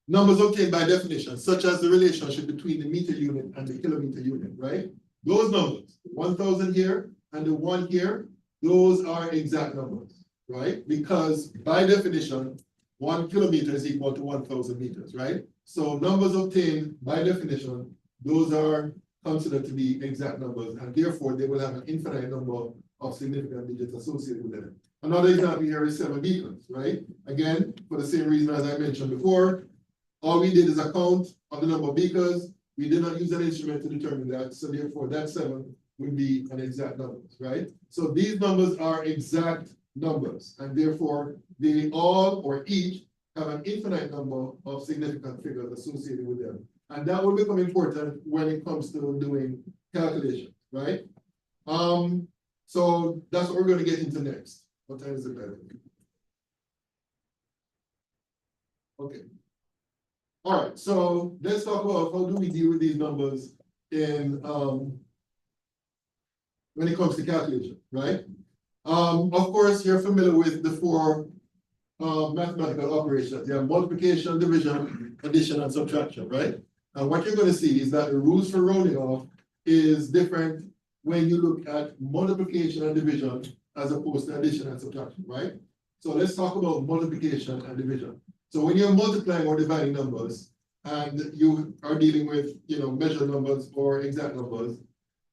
A: Numbers obtained by definition, such as the relationship between the meter unit and the kilometer unit, right? Those numbers, 1,000 here and the 1 here, those are exact numbers, right? Because by definition, 1 kilometer is equal to 1,000 meters, right? So numbers obtained by definition, those are considered to be exact numbers, and therefore they will have an infinite number of significant digits associated with them. Another example here is 7 beacons, right? Again, for the same reason as I mentioned before, all we did is a count of the number of beakers. We did not use an instrument to determine that, so therefore that 7 would be an exact number, right? So these numbers are exact numbers, and therefore they all or each have an infinite number of significant figures associated with them. And that will become important when it comes to doing calculations, right? So that's what we're going to get into next. What time is it, better? Okay. All right, so let's talk about how do we deal with these numbers in when it comes to calculation, right? Of course, you're familiar with the 4 mathematical operations. You have multiplication, division, addition, and subtraction, right? And what you're going to see is that the rules for rounding off is different when you look at multiplication and division as opposed to addition and subtraction, right? So let's talk about multiplication and division. So when you're multiplying or dividing numbers, and you are dealing with, measured numbers or exact numbers,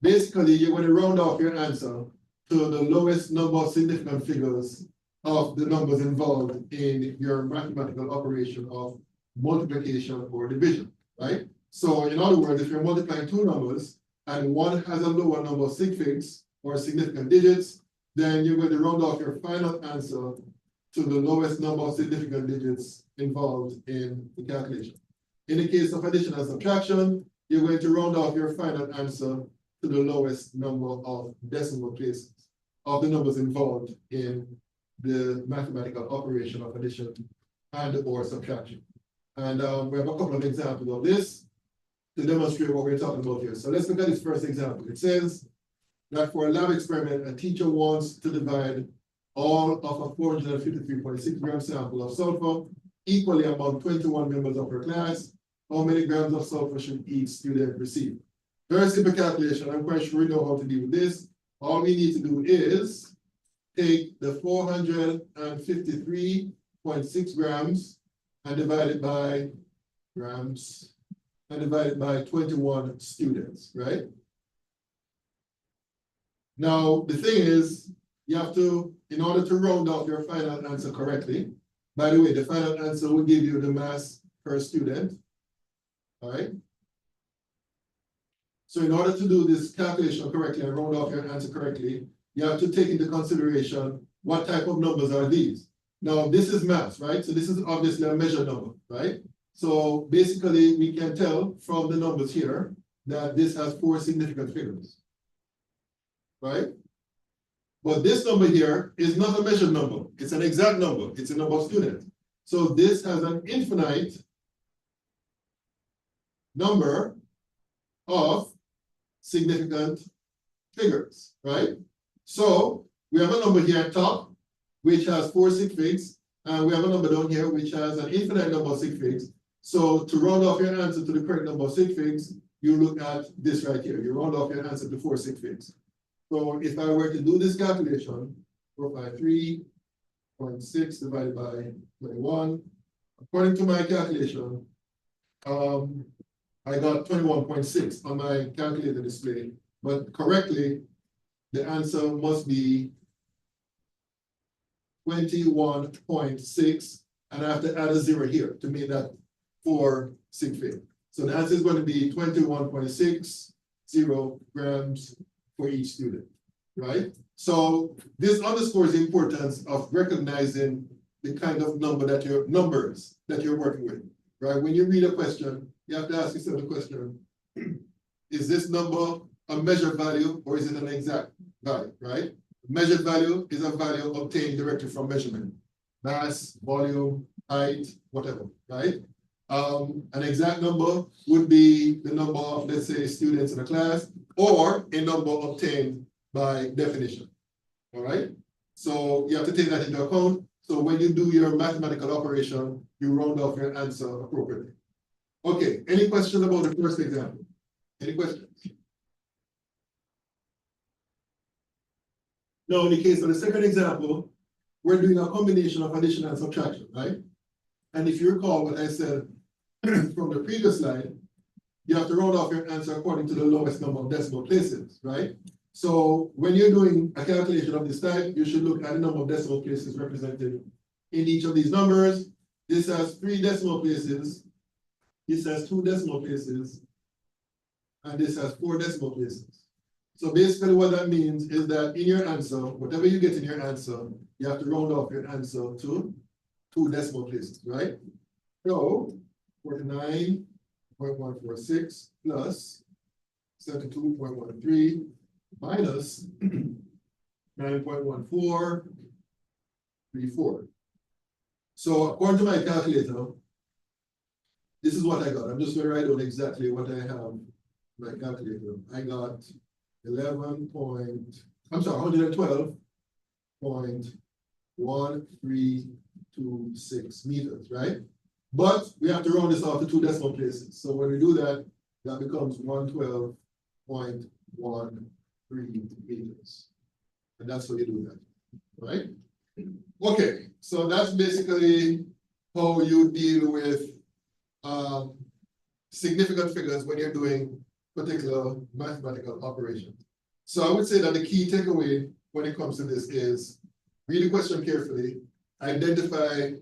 A: basically you're going to round off your answer to the lowest number of significant figures of the numbers involved in your mathematical operation of multiplication or division, right? So in other words, if you're multiplying 2 numbers and one has a lower number of sig figs or significant digits, then you're going to round off your final answer to the lowest number of significant digits involved in the calculation. In the case of addition and subtraction, you're going to round off your final answer to the lowest number of decimal places of the numbers involved in the mathematical operation of addition and or subtraction. And we have a couple of examples of this to demonstrate what we're talking about here. So let's look at this first example. It says that for a lab experiment, a teacher wants to divide all of a 453.6 gram sample of sulfur equally among 21 members of her class. How many grams of sulfur should each student receive? Very simple calculation. I'm quite sure we know how to deal with this. All we need to do is take the 453.6 grams and divide it by grams and divide it by 21 students, right? Now, the thing is, you have to, in order to round off your final answer correctly, by the way, the final answer will give you the mass per student, all right? So in order to do this calculation correctly and round off your answer correctly, you have to take into consideration what type of numbers are these. Now, this is mass, right? So this is obviously a measured number, right? So basically, we can tell from the numbers here that this has 4 significant figures. right? But this number here is not a measured number, it's an exact number, it's a number of students. So this has an infinite number of significant figures, right? So we have a number here at top, which has 4 sig figs, and we have a number down here which has an infinite number of sig figs. So to round off your answer to the correct number of sig figs, you look at this right here. You round off your answer to 4 sig figs. So if I were to do this calculation, 453.6 divided by 21, according to my calculation, I got 21.6 on my calculator display, but correctly, the answer must be 21.6, and I have to add a 0 here to make that 4 sig fig. So the answer is going to be 21.60 grams for each student, right? So this underscores the importance of recognizing the kind of numbers that you're working with, right? When you read a question, you have to ask yourself the question, is this number a measured value or is it an exact value, right? Measured value is a value obtained directly from measurement, mass, volume, height, whatever, right? An exact number would be the number of, let's say, students in a class, or a number obtained by definition, all right? So you have to take that into account. So when you do your mathematical operation, you round off your answer appropriately. Okay, any questions about the first example? Any questions? Now, in the case of the second example, we're doing a combination of addition and subtraction, right? And if you recall what I said from the previous slide, you have to round off your answer according to the lowest number of decimal places, right? So when you're doing a calculation of this type, you should look at the number of decimal places represented in each of these numbers. This has 3 decimal places, this has 2 decimal places, and this has 4 decimal places. So basically what that means is that in your answer, whatever you get in your answer, you have to round off your answer to 2 decimal places, right? So 49.146 plus 72.13 minus 9.1434. So according to my calculator, this is what I got. I'm just going to write down exactly what I have in my calculator. I got 112.1326 meters, right? But we have to round this off to 2 decimal places. So when we do that, that becomes 112.13 meters. And that's how you do that, right? Okay, so that's basically how you deal with significant figures when you're doing particular mathematical operations. So I would say that the key takeaway when it comes to this is read the question carefully, identify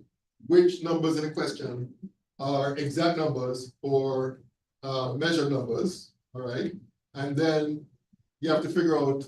A: which numbers in the question are exact numbers or measured numbers, all right? And then you have to figure out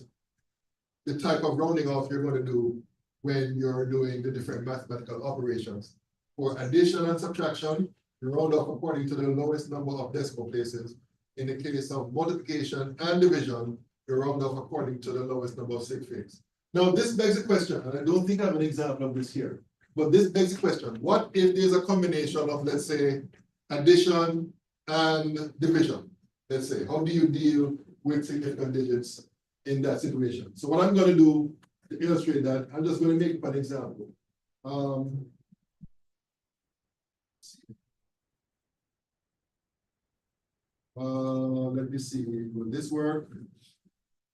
A: the type of rounding off you're going to do when you're doing the different mathematical operations. For addition and subtraction, you round off according to the lowest number of decimal places. In the case of multiplication and division, you round off according to the lowest number of sig figs. Now, this begs a question, and I don't think I have an example of this here, but this begs a question. What if there's a combination of, let's say, addition and division? Let's say, how do you deal with significant digits in that situation? So what I'm going to do to illustrate that, I'm just going to make up an example. Let me see, will this work?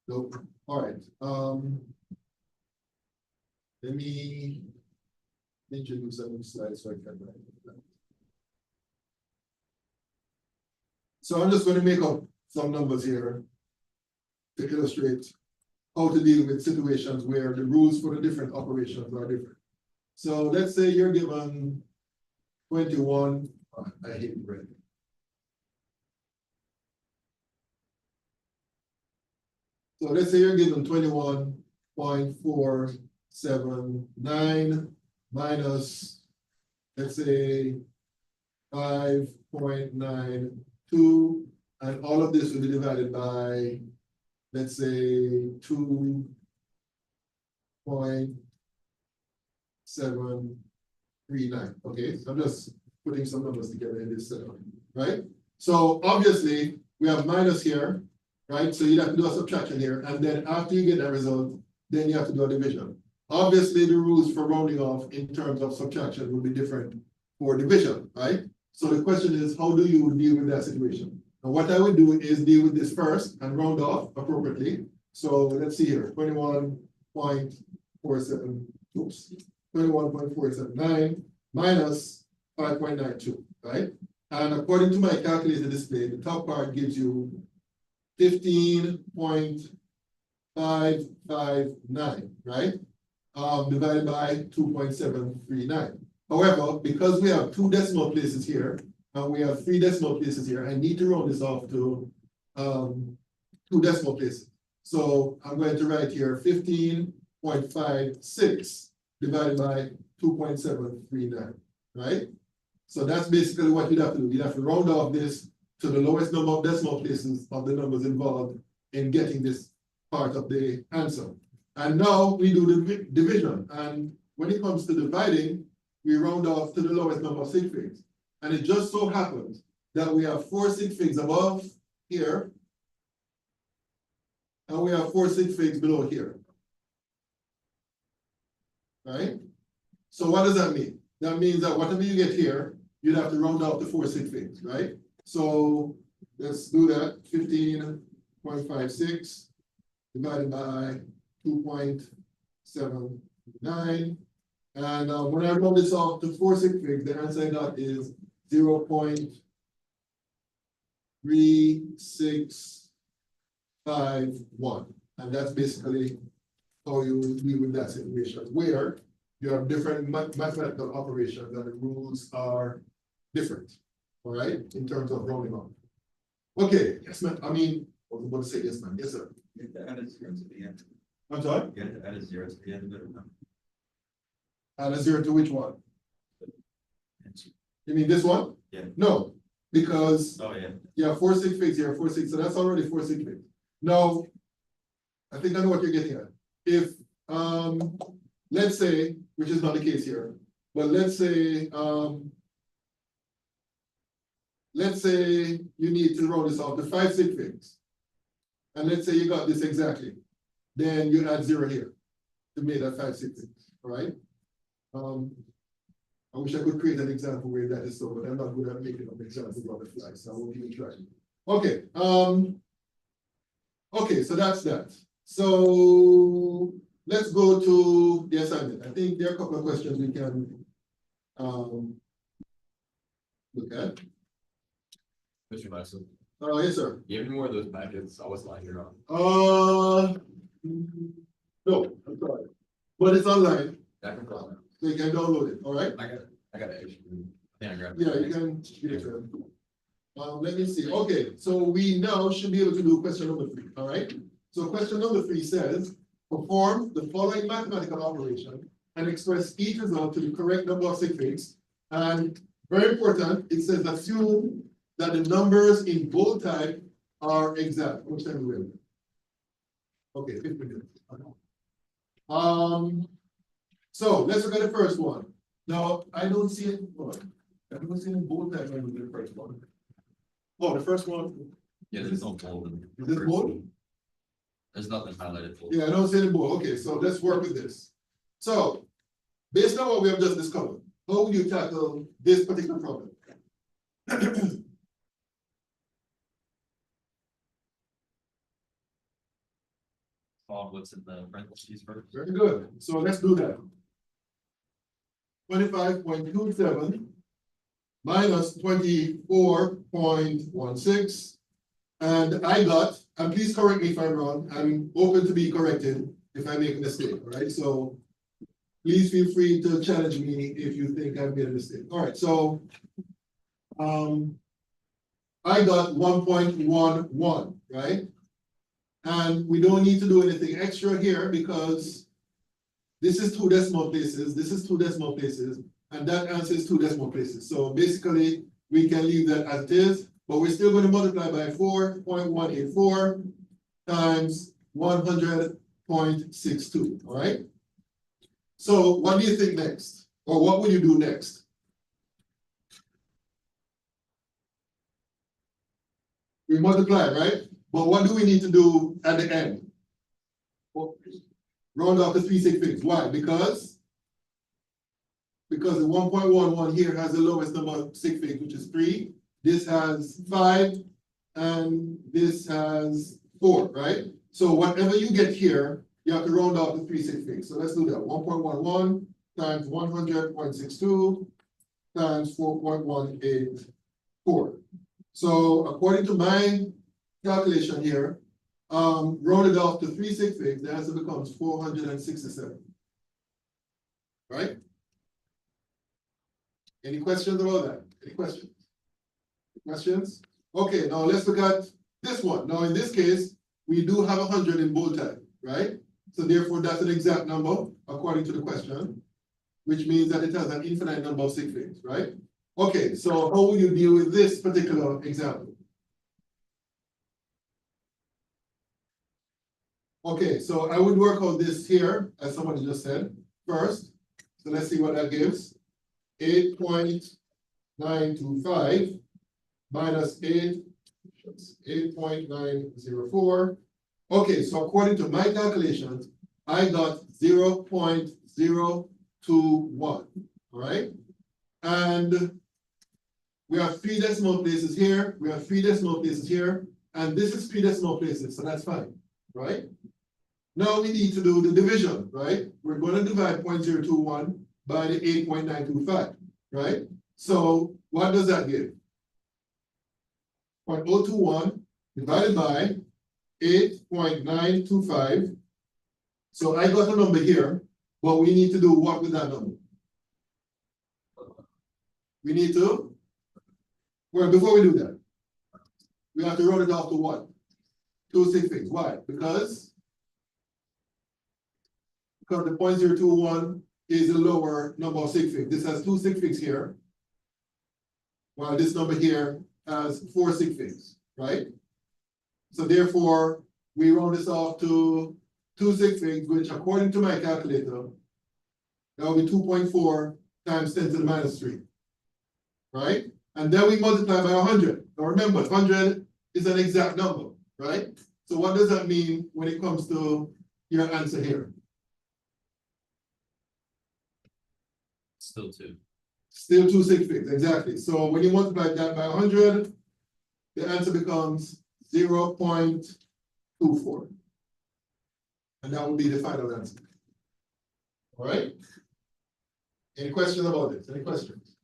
A: Nope. All right. Let me introduce some slides so I can write that. So I'm just going to make up some numbers here to illustrate how to deal with situations where the rules for the different operations are different. So let's say you're given 21, I hate red. So let's say you're given 21.479 minus, let's say 5.92, and all of this will be divided by let's say 2.739. Okay, so I'm just putting some numbers together in this setup, right? So obviously we have minus here, right? So you have to do a subtraction here, and then after you get that result, then you have to do a division. Obviously, the rules for rounding off in terms of subtraction will be different for division, right? So the question is, how do you deal with that situation? And what I would do is deal with this first and round off appropriately. So let's see here, 21.47, oops, 21.479 minus 5.92, right? And according to my calculator display, the top part gives you 15.559, right? Divided by 2.739. However, because we have 2 decimal places here, and we have 3 decimal places here, I need to round this off to 2 decimal places. So I'm going to write here 15.56 divided by 2.739, right? So that's basically what you'd have to do. You'd have to round off this to the lowest number of decimal places of the numbers involved in getting this part of the answer. And now we do the division. And when it comes to dividing, we round off to the lowest number of sig figs. And it just so happens that we have 4 sig figs above here, and we have 4 sig figs below here. Right? So what does that mean? That means that whatever you get here, you'd have to round off to 4 sig figs, right? So let's do that. 15.56 divided by 2.79. And when I round this off to 4 sig figs, the answer I got is 0.3651. And that's basically how you deal with that situation, where you have different mathematical operations and the rules are different, all right, in terms of rounding off. Okay, yes, ma'am. I mean, I was about to say yes, ma'am. Yes, sir.
B: You have to add a zero to the end.
A: I'm sorry?
B: You have to add a zero to the end of it. Or no?
A: Add a 0 to which one?
B: Answer.
A: You mean this one?
B: Yeah.
A: No, because
B: Oh, yeah.
A: you have 4 sig figs here, 4 sig, so that's already 4 sig figs. Now, I think I know what you're getting at. If, let's say, which is not the case here, but let's say you need to round this off to 5 sig figs. And let's say you got this exactly, then you add 0 here to make that 5 sig figs, all right? I wish I could create an example where that is so, but I'm not good at making up examples on the fly, so I won't even try. Okay, okay, so that's that. So let's go to the assignment. I think there are a couple of questions we can look at.
C: Mr. Madison,
A: Yes, sir.
C: you have any more of those packets? I was lying here on.
A: No, I'm sorry. But it's online,
C: I can call
A: so you can download it, all right?
C: I got an issue. I think I grabbed.
A: Yeah, you can get it to them. Let me see. Okay, so we now should be able to do question number 3, all right? So question number 3 says, perform the following mathematical operation and express each result to the correct number of sig figs. And very important, it says assume that the numbers in bold type are exact. Which time will we? Okay, 50 minutes. So let's look at the first one. Now, I don't see it. I don't see it in bold type when we do the first one. Oh, the first one.
C: Yeah, there's no bold.
A: Is this bold?
C: There's nothing highlighted. Bold.
A: Yeah, I don't see any bold. Okay, so let's work with this. So, based on what we have just discovered, how would you tackle this particular problem?
B: Follow what's in the parentheses first.
A: Very good. So let's do that. 25.27 minus 24.16. And I got, and please correct me if I'm wrong, I'm open to be corrected if I make a mistake, all right? So please feel free to challenge me if you think I've made a mistake. All right, so I got 1.11, right? And we don't need to do anything extra here because this is 2 decimal places, this is 2 decimal places, and that answer is 2 decimal places. So basically, we can leave that as it is, but we're still going to multiply by 4.184, times 100.62, all right? So what do you think next? Or what would you do next? We multiply, right? But what do we need to do at the end? Well, round off the 3 sig figs. Why? Because the 1.11 here has the lowest number of sig figs, which is 3. This has 5, and this has 4, right? So whatever you get here, you have to round off the 3 sig figs. So let's do that. 1.11 times 100.62 times 4.184. So according to my calculation here, rounded off to 3 sig figs, the answer becomes 467. Right? Any questions about that? Any questions? Questions? Okay, now let's look at this one. Now in this case, we do have 100 in bold type, right? So therefore, that's an exact number according to the question, which means that it has an infinite number of sig figs, right? Okay, so how will you deal with this particular example? Okay, so I would work out this here, as somebody just said, first. So let's see what that gives. 8.925 minus 8.904. Okay, so according to my calculations, I got 0.021, all right? And we have 3 decimal places here, we have 3 decimal places here, and this is 3 decimal places, so that's fine, right? Now we need to do the division, right? We're going to divide 0.021 by the 8.925, right? So what does that give? 0.021 divided by 8.925. So I got a number here, but we need to do what with that number? We need to, well, before we do that, we have to round it off to what? 2 sig figs. Why? Because the 0.021 is a lower number of sig figs. This has 2 sig figs here, while this number here has 4 sig figs, right? So therefore, we round this off to 2 sig figs, which according to my calculator, that will be 2.4 times 10 to the minus 3, right? And then we multiply by 100. Now remember, 100 is an exact number, right? So what does that mean when it comes to your answer here?
C: Still 2.
A: Still 2 sig figs, exactly. So when you multiply that by 100, the answer becomes 0.24. And that would be the final answer. All right? Any questions about this? Any questions?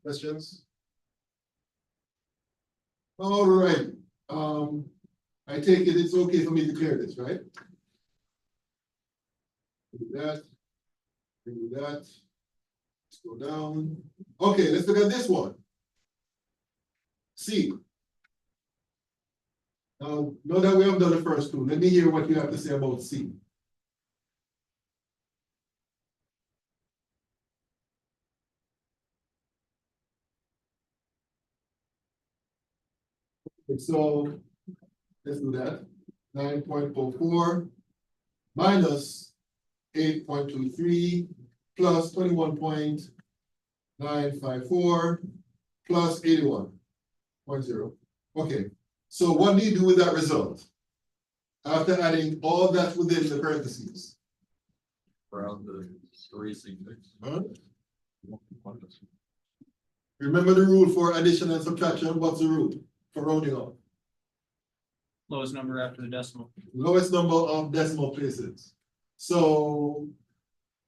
A: Questions? All right. I take it it's okay for me to clear this, right? Do that. Do that. Let's go down. Okay, let's look at this one. C. Now that we have done the first two, let me hear what you have to say about C. Okay, so let's do that. 9.04 minus 8.23 plus 21.954 plus 81.0. Okay, so what do you do with that result? After adding all that within the parentheses.
C: Around the 3 sig figs.
A: Huh? Remember the rule for addition and subtraction? What's the rule for rounding off?
D: Lowest number after the decimal.
A: Lowest number of decimal places. So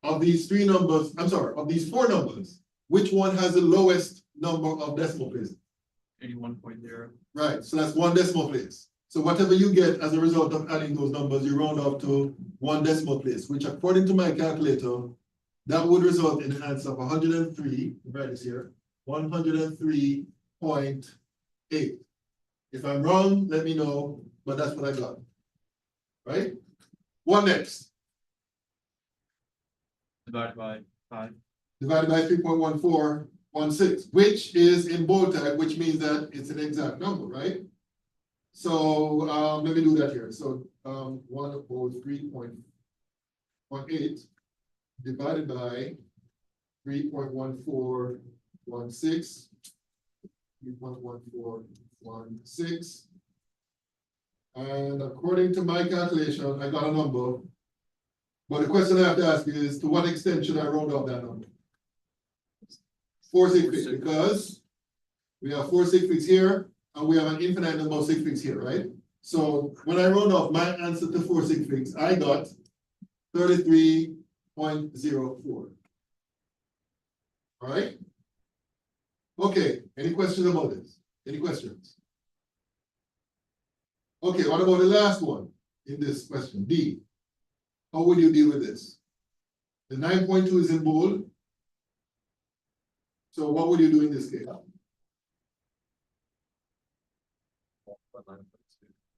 A: of these 3 numbers, I'm sorry, of these 4 numbers, which one has the lowest number of decimal places?
D: 81.0.
A: Right, so that's 1 decimal place. So whatever you get as a result of adding those numbers, you round off to 1 decimal place, which according to my calculator, that would result in an answer of 103, write this here, 103.8. If I'm wrong, let me know, but that's what I got. Right? What next?
D: Divided by 5.
A: Divided by 3.1416, which is in bold type, which means that it's an exact number, right? So, let me do that here. So, 103.18 divided by 3.1416. 3.1416. And according to my calculation, I got a number. But the question I have to ask is, to what extent should I round up that number? 4 sig figs, because we have 4 sig figs here, and we have an infinite number of sig figs here, right? So when I round off my answer to 4 sig figs, I got 33.04. All right? Okay, any questions about this? Any questions? Okay, what about the last one in this question, D? How would you deal with this? The 9.2 is in bold. So what would you do in this case?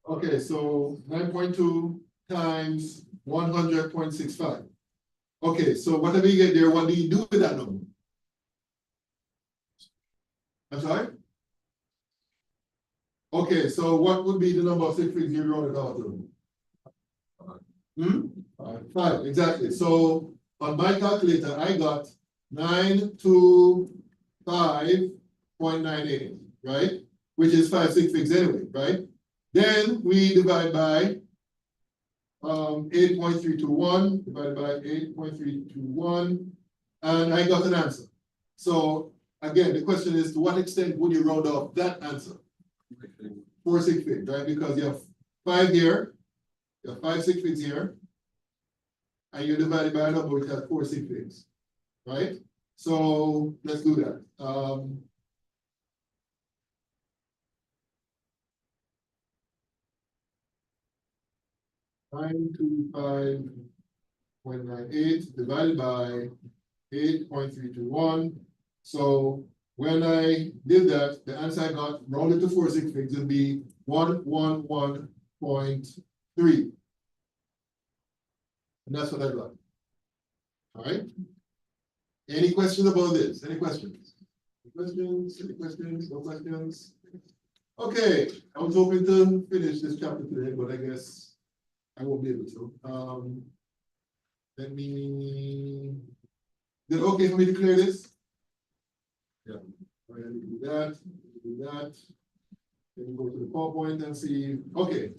A: Okay, so 9.2 times 100.65. Okay, so whatever you get there, what do you do with that number? I'm sorry? Okay, so what would be the number of sig figs you round it out to? 5, exactly. So on my calculator, I got 925.98, right? Which is 5 sig figs anyway, right? Then we divide by 8.321 divided by 8.321, and I got an answer. So again, the question is, to what extent would you round off that answer? 4 sig figs, right? Because you have 5 here, you have 5 sig figs here, and you divide it by a number which has 4 sig figs, right? So let's do that. 925.98 divided by 8.321. So when I did that, the answer I got rounded to 4 sig figs would be 111.3. And that's what I got. All right. Any questions about this? Any questions? Any questions? Any questions? No questions? Okay, I was hoping to finish this chapter today, but I guess I won't be able to. Let me. Is it okay for me to clear this? Yeah. All right, let me do that. Do that. Let me go to the PowerPoint and see. Okay.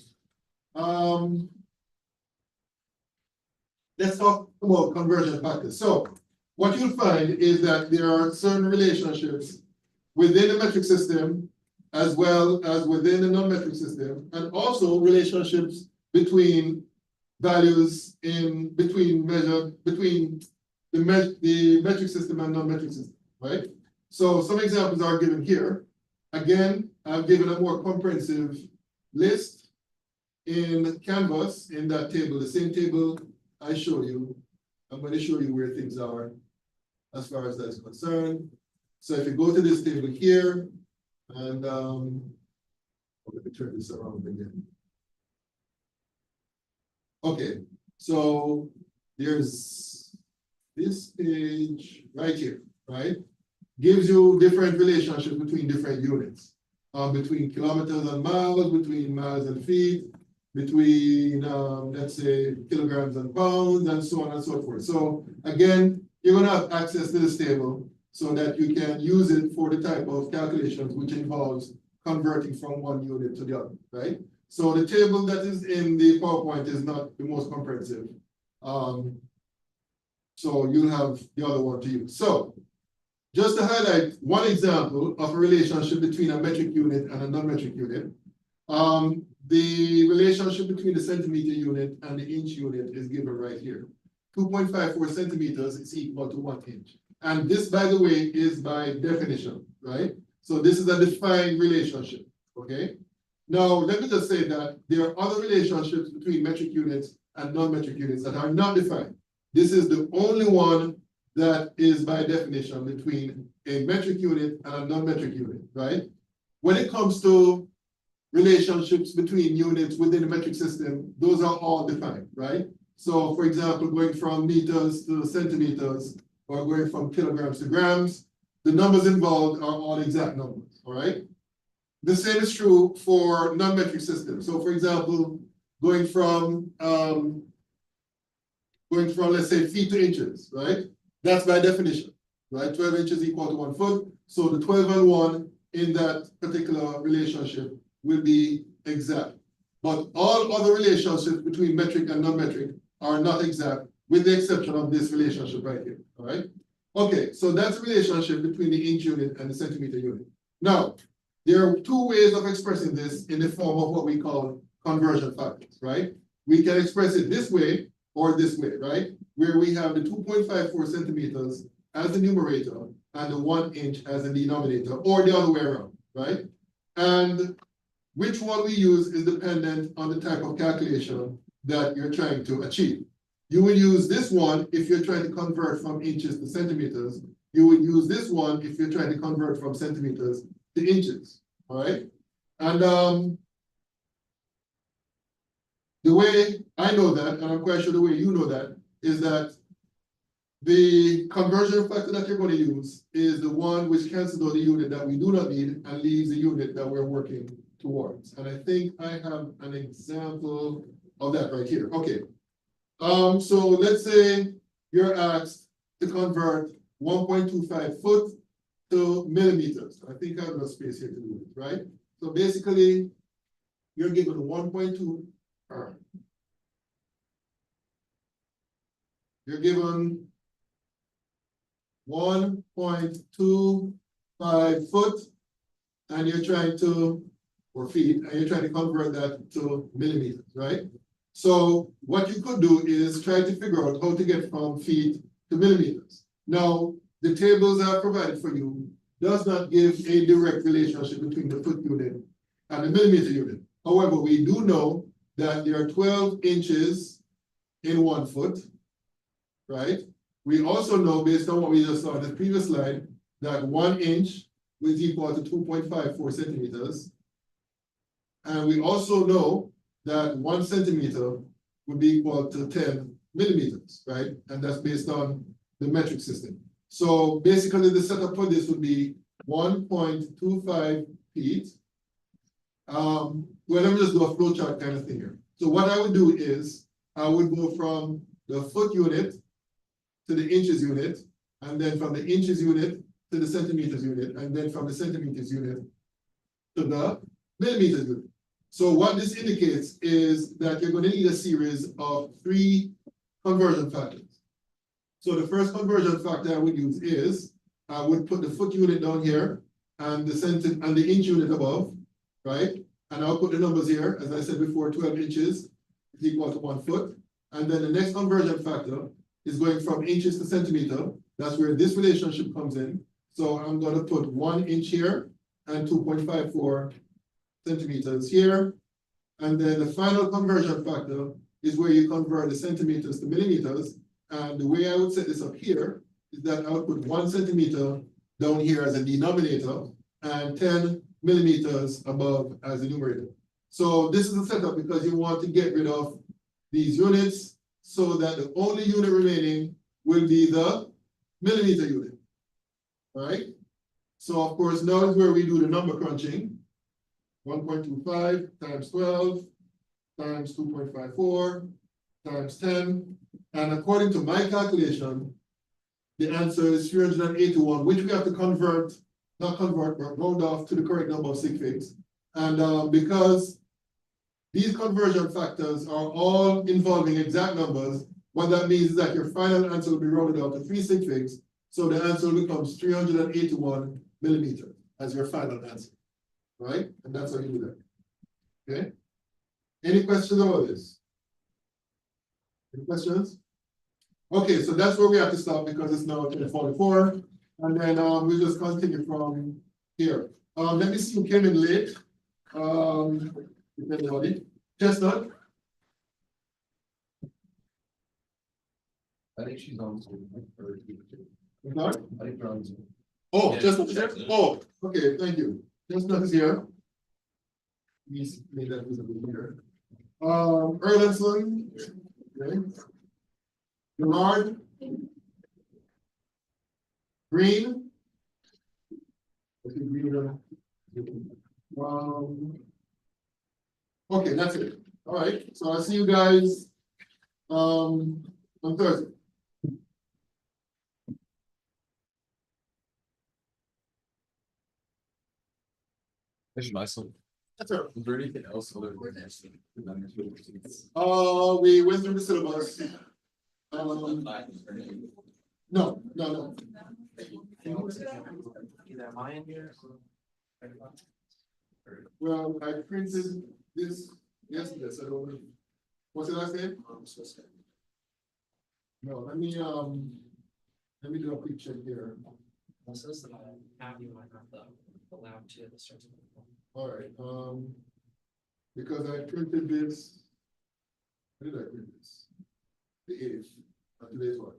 A: Let's talk about conversion factors. So what you'll find is that there are certain relationships within the metric system as well as within the non-metric system, and also relationships between values between the metric system and non-metric system, right? So some examples are given here. Again, I've given a more comprehensive list in Canvas in that table, the same table I showed you. I'm going to show you where things are as far as that's concerned. So if you go to this table here, and let me turn this around again. Okay, so there's this page right here, right? Gives you different relationships between different units, between kilometers and miles, between miles and feet, between, let's say, kilograms and pounds, and so on and so forth. So again, you're going to have access to this table so that you can use it for the type of calculations which involves converting from one unit to the other, right? So the table that is in the PowerPoint is not the most comprehensive. So you'll have the other one to use. So just to highlight one example of a relationship between a metric unit and a non-metric unit, the relationship between the centimeter unit and the inch unit is given right here. 2.54 centimeters is equal to 1 inch. And this, by the way, is by definition, right? So this is a defined relationship, okay? Now, let me just say that there are other relationships between metric units and non-metric units that are not defined. This is the only one that is by definition between a metric unit and a non-metric unit, right? When it comes to relationships between units within the metric system, those are all defined, right? So for example, going from meters to centimeters, or going from kilograms to grams, the numbers involved are all exact numbers, all right? The same is true for non-metric systems. So for example, going from, let's say, feet to inches, right? That's by definition, right? 12 inches equal to 1 foot. So the 12 and 1 in that particular relationship will be exact. But all other relationships between metric and non-metric are not exact, with the exception of this relationship right here, all right? Okay, so that's the relationship between the inch unit and the centimeter unit. Now, there are two ways of expressing this in the form of what we call conversion factors, right? We can express it this way or this way, right? Where we have the 2.54 centimeters as the numerator and the 1 inch as the denominator, or the other way around, right? And which one we use is dependent on the type of calculation that you're trying to achieve. You will use this one if you're trying to convert from inches to centimeters. You would use this one if you're trying to convert from centimeters to inches, all right? And the way I know that, and I'm quite sure the way you know that, is that the conversion factor that you're going to use is the one which cancels out the unit that we do not need and leaves the unit that we're working towards. And I think I have an example of that right here. Okay. So let's say you're asked to convert 1.25 foot to millimeters. I think I have enough space here to do it, right? So basically, you're given 1.2, you're given 1.25 foot, and you're trying to, or feet, and you're trying to convert that to millimeters, right? So what you could do is try to figure out how to get from feet to millimeters. Now, the tables I have provided for you does not give a direct relationship between the foot unit and the millimeter unit. However, we do know that there are 12 inches in 1 foot, right? We also know, based on what we just saw in the previous slide, that 1 inch is equal to 2.54 centimeters. And we also know that 1 centimeter would be equal to 10 millimeters, right? And that's based on the metric system. So basically the setup for this would be 1.25 feet. Well, let me just do a flow chart kind of thing here. So what I would do is I would go from the foot unit to the inches unit, and then from the inches unit to the centimeters unit, and then from the centimeters unit to the millimeters unit. So what this indicates is that you're going to need a series of 3 conversion factors. So the first conversion factor I would use is, I would put the foot unit down here and the inch unit above, right? And I'll put the numbers here, as I said before, 12 inches is equal to 1 foot. And then the next conversion factor is going from inches to centimeter. That's where this relationship comes in. So I'm going to put 1 inch here and 2.54 centimeters here. And then the final conversion factor is where you convert the centimeters to millimeters. And the way I would set this up here is that I would put 1 centimeter down here as a denominator and 10 millimeters above as a numerator. So this is the setup because you want to get rid of these units so that the only unit remaining will be the millimeter unit, right? So of course, now is where we do the number crunching. 1.25 times 12 times 2.54 times 10. And according to my calculation, the answer is 381, which we have to convert, not convert, but round off to the correct number of sig figs. And because these conversion factors are all involving exact numbers, what that means is that your final answer will be rounded out to 3 sig figs. So the answer becomes 381 millimeters as your final answer, right? And that's how you do that, okay? Any questions about this? Any questions? Okay, so that's where we have to stop because it's now 10:44. And then we'll just continue from here. Let me see who came in late. If anybody. Chestnut?
C: I think she's on Zoom.
A: Not?
C: I think you're on Zoom.
A: Oh,
B: Yeah,
A: Chestnut is here?
B: Chestnut.
A: Oh, okay, thank you. Chestnut is here. He's made that visible here. Erlandson. Okay. Gerard. Green. Okay, Green. Okay, that's it. All right, so I'll see you guys, on Thursday.
C: That's nice one.
A: That's it.
C: Is there anything else other than?
A: We went through the syllabus. No, no.
D: Either am I in here?
A: Well, I printed this yesterday, so I don't know. What's the last name? No, let me do a quick check here.
E: Also, this that I have, you might not allow to the certain.
A: All right, because I printed this. When did I print this? The eighth, today's what?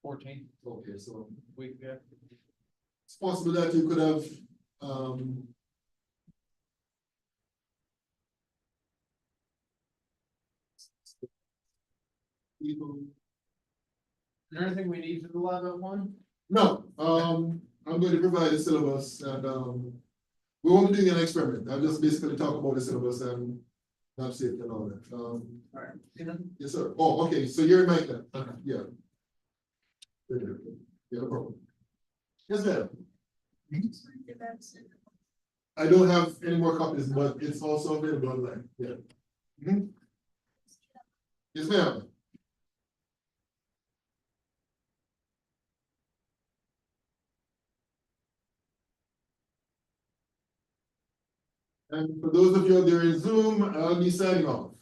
D: 14
A: Okay, so
D: week, yeah.
A: it's possible that you could have, people.
D: Is there anything we need to do on that one?
A: No, I'm going to provide a syllabus and, we won't be doing an experiment. I'll just basically talk about the syllabus and not safety and all that.
D: Alright.
A: Yes, sir. Oh, okay, so you're in my, yeah. Yeah, no problem. Yes, ma'am. I don't have any more copies, but it's also available online, yeah. Mhm. Yes, ma'am. And for those of you out there in Zoom, I'll be signing off.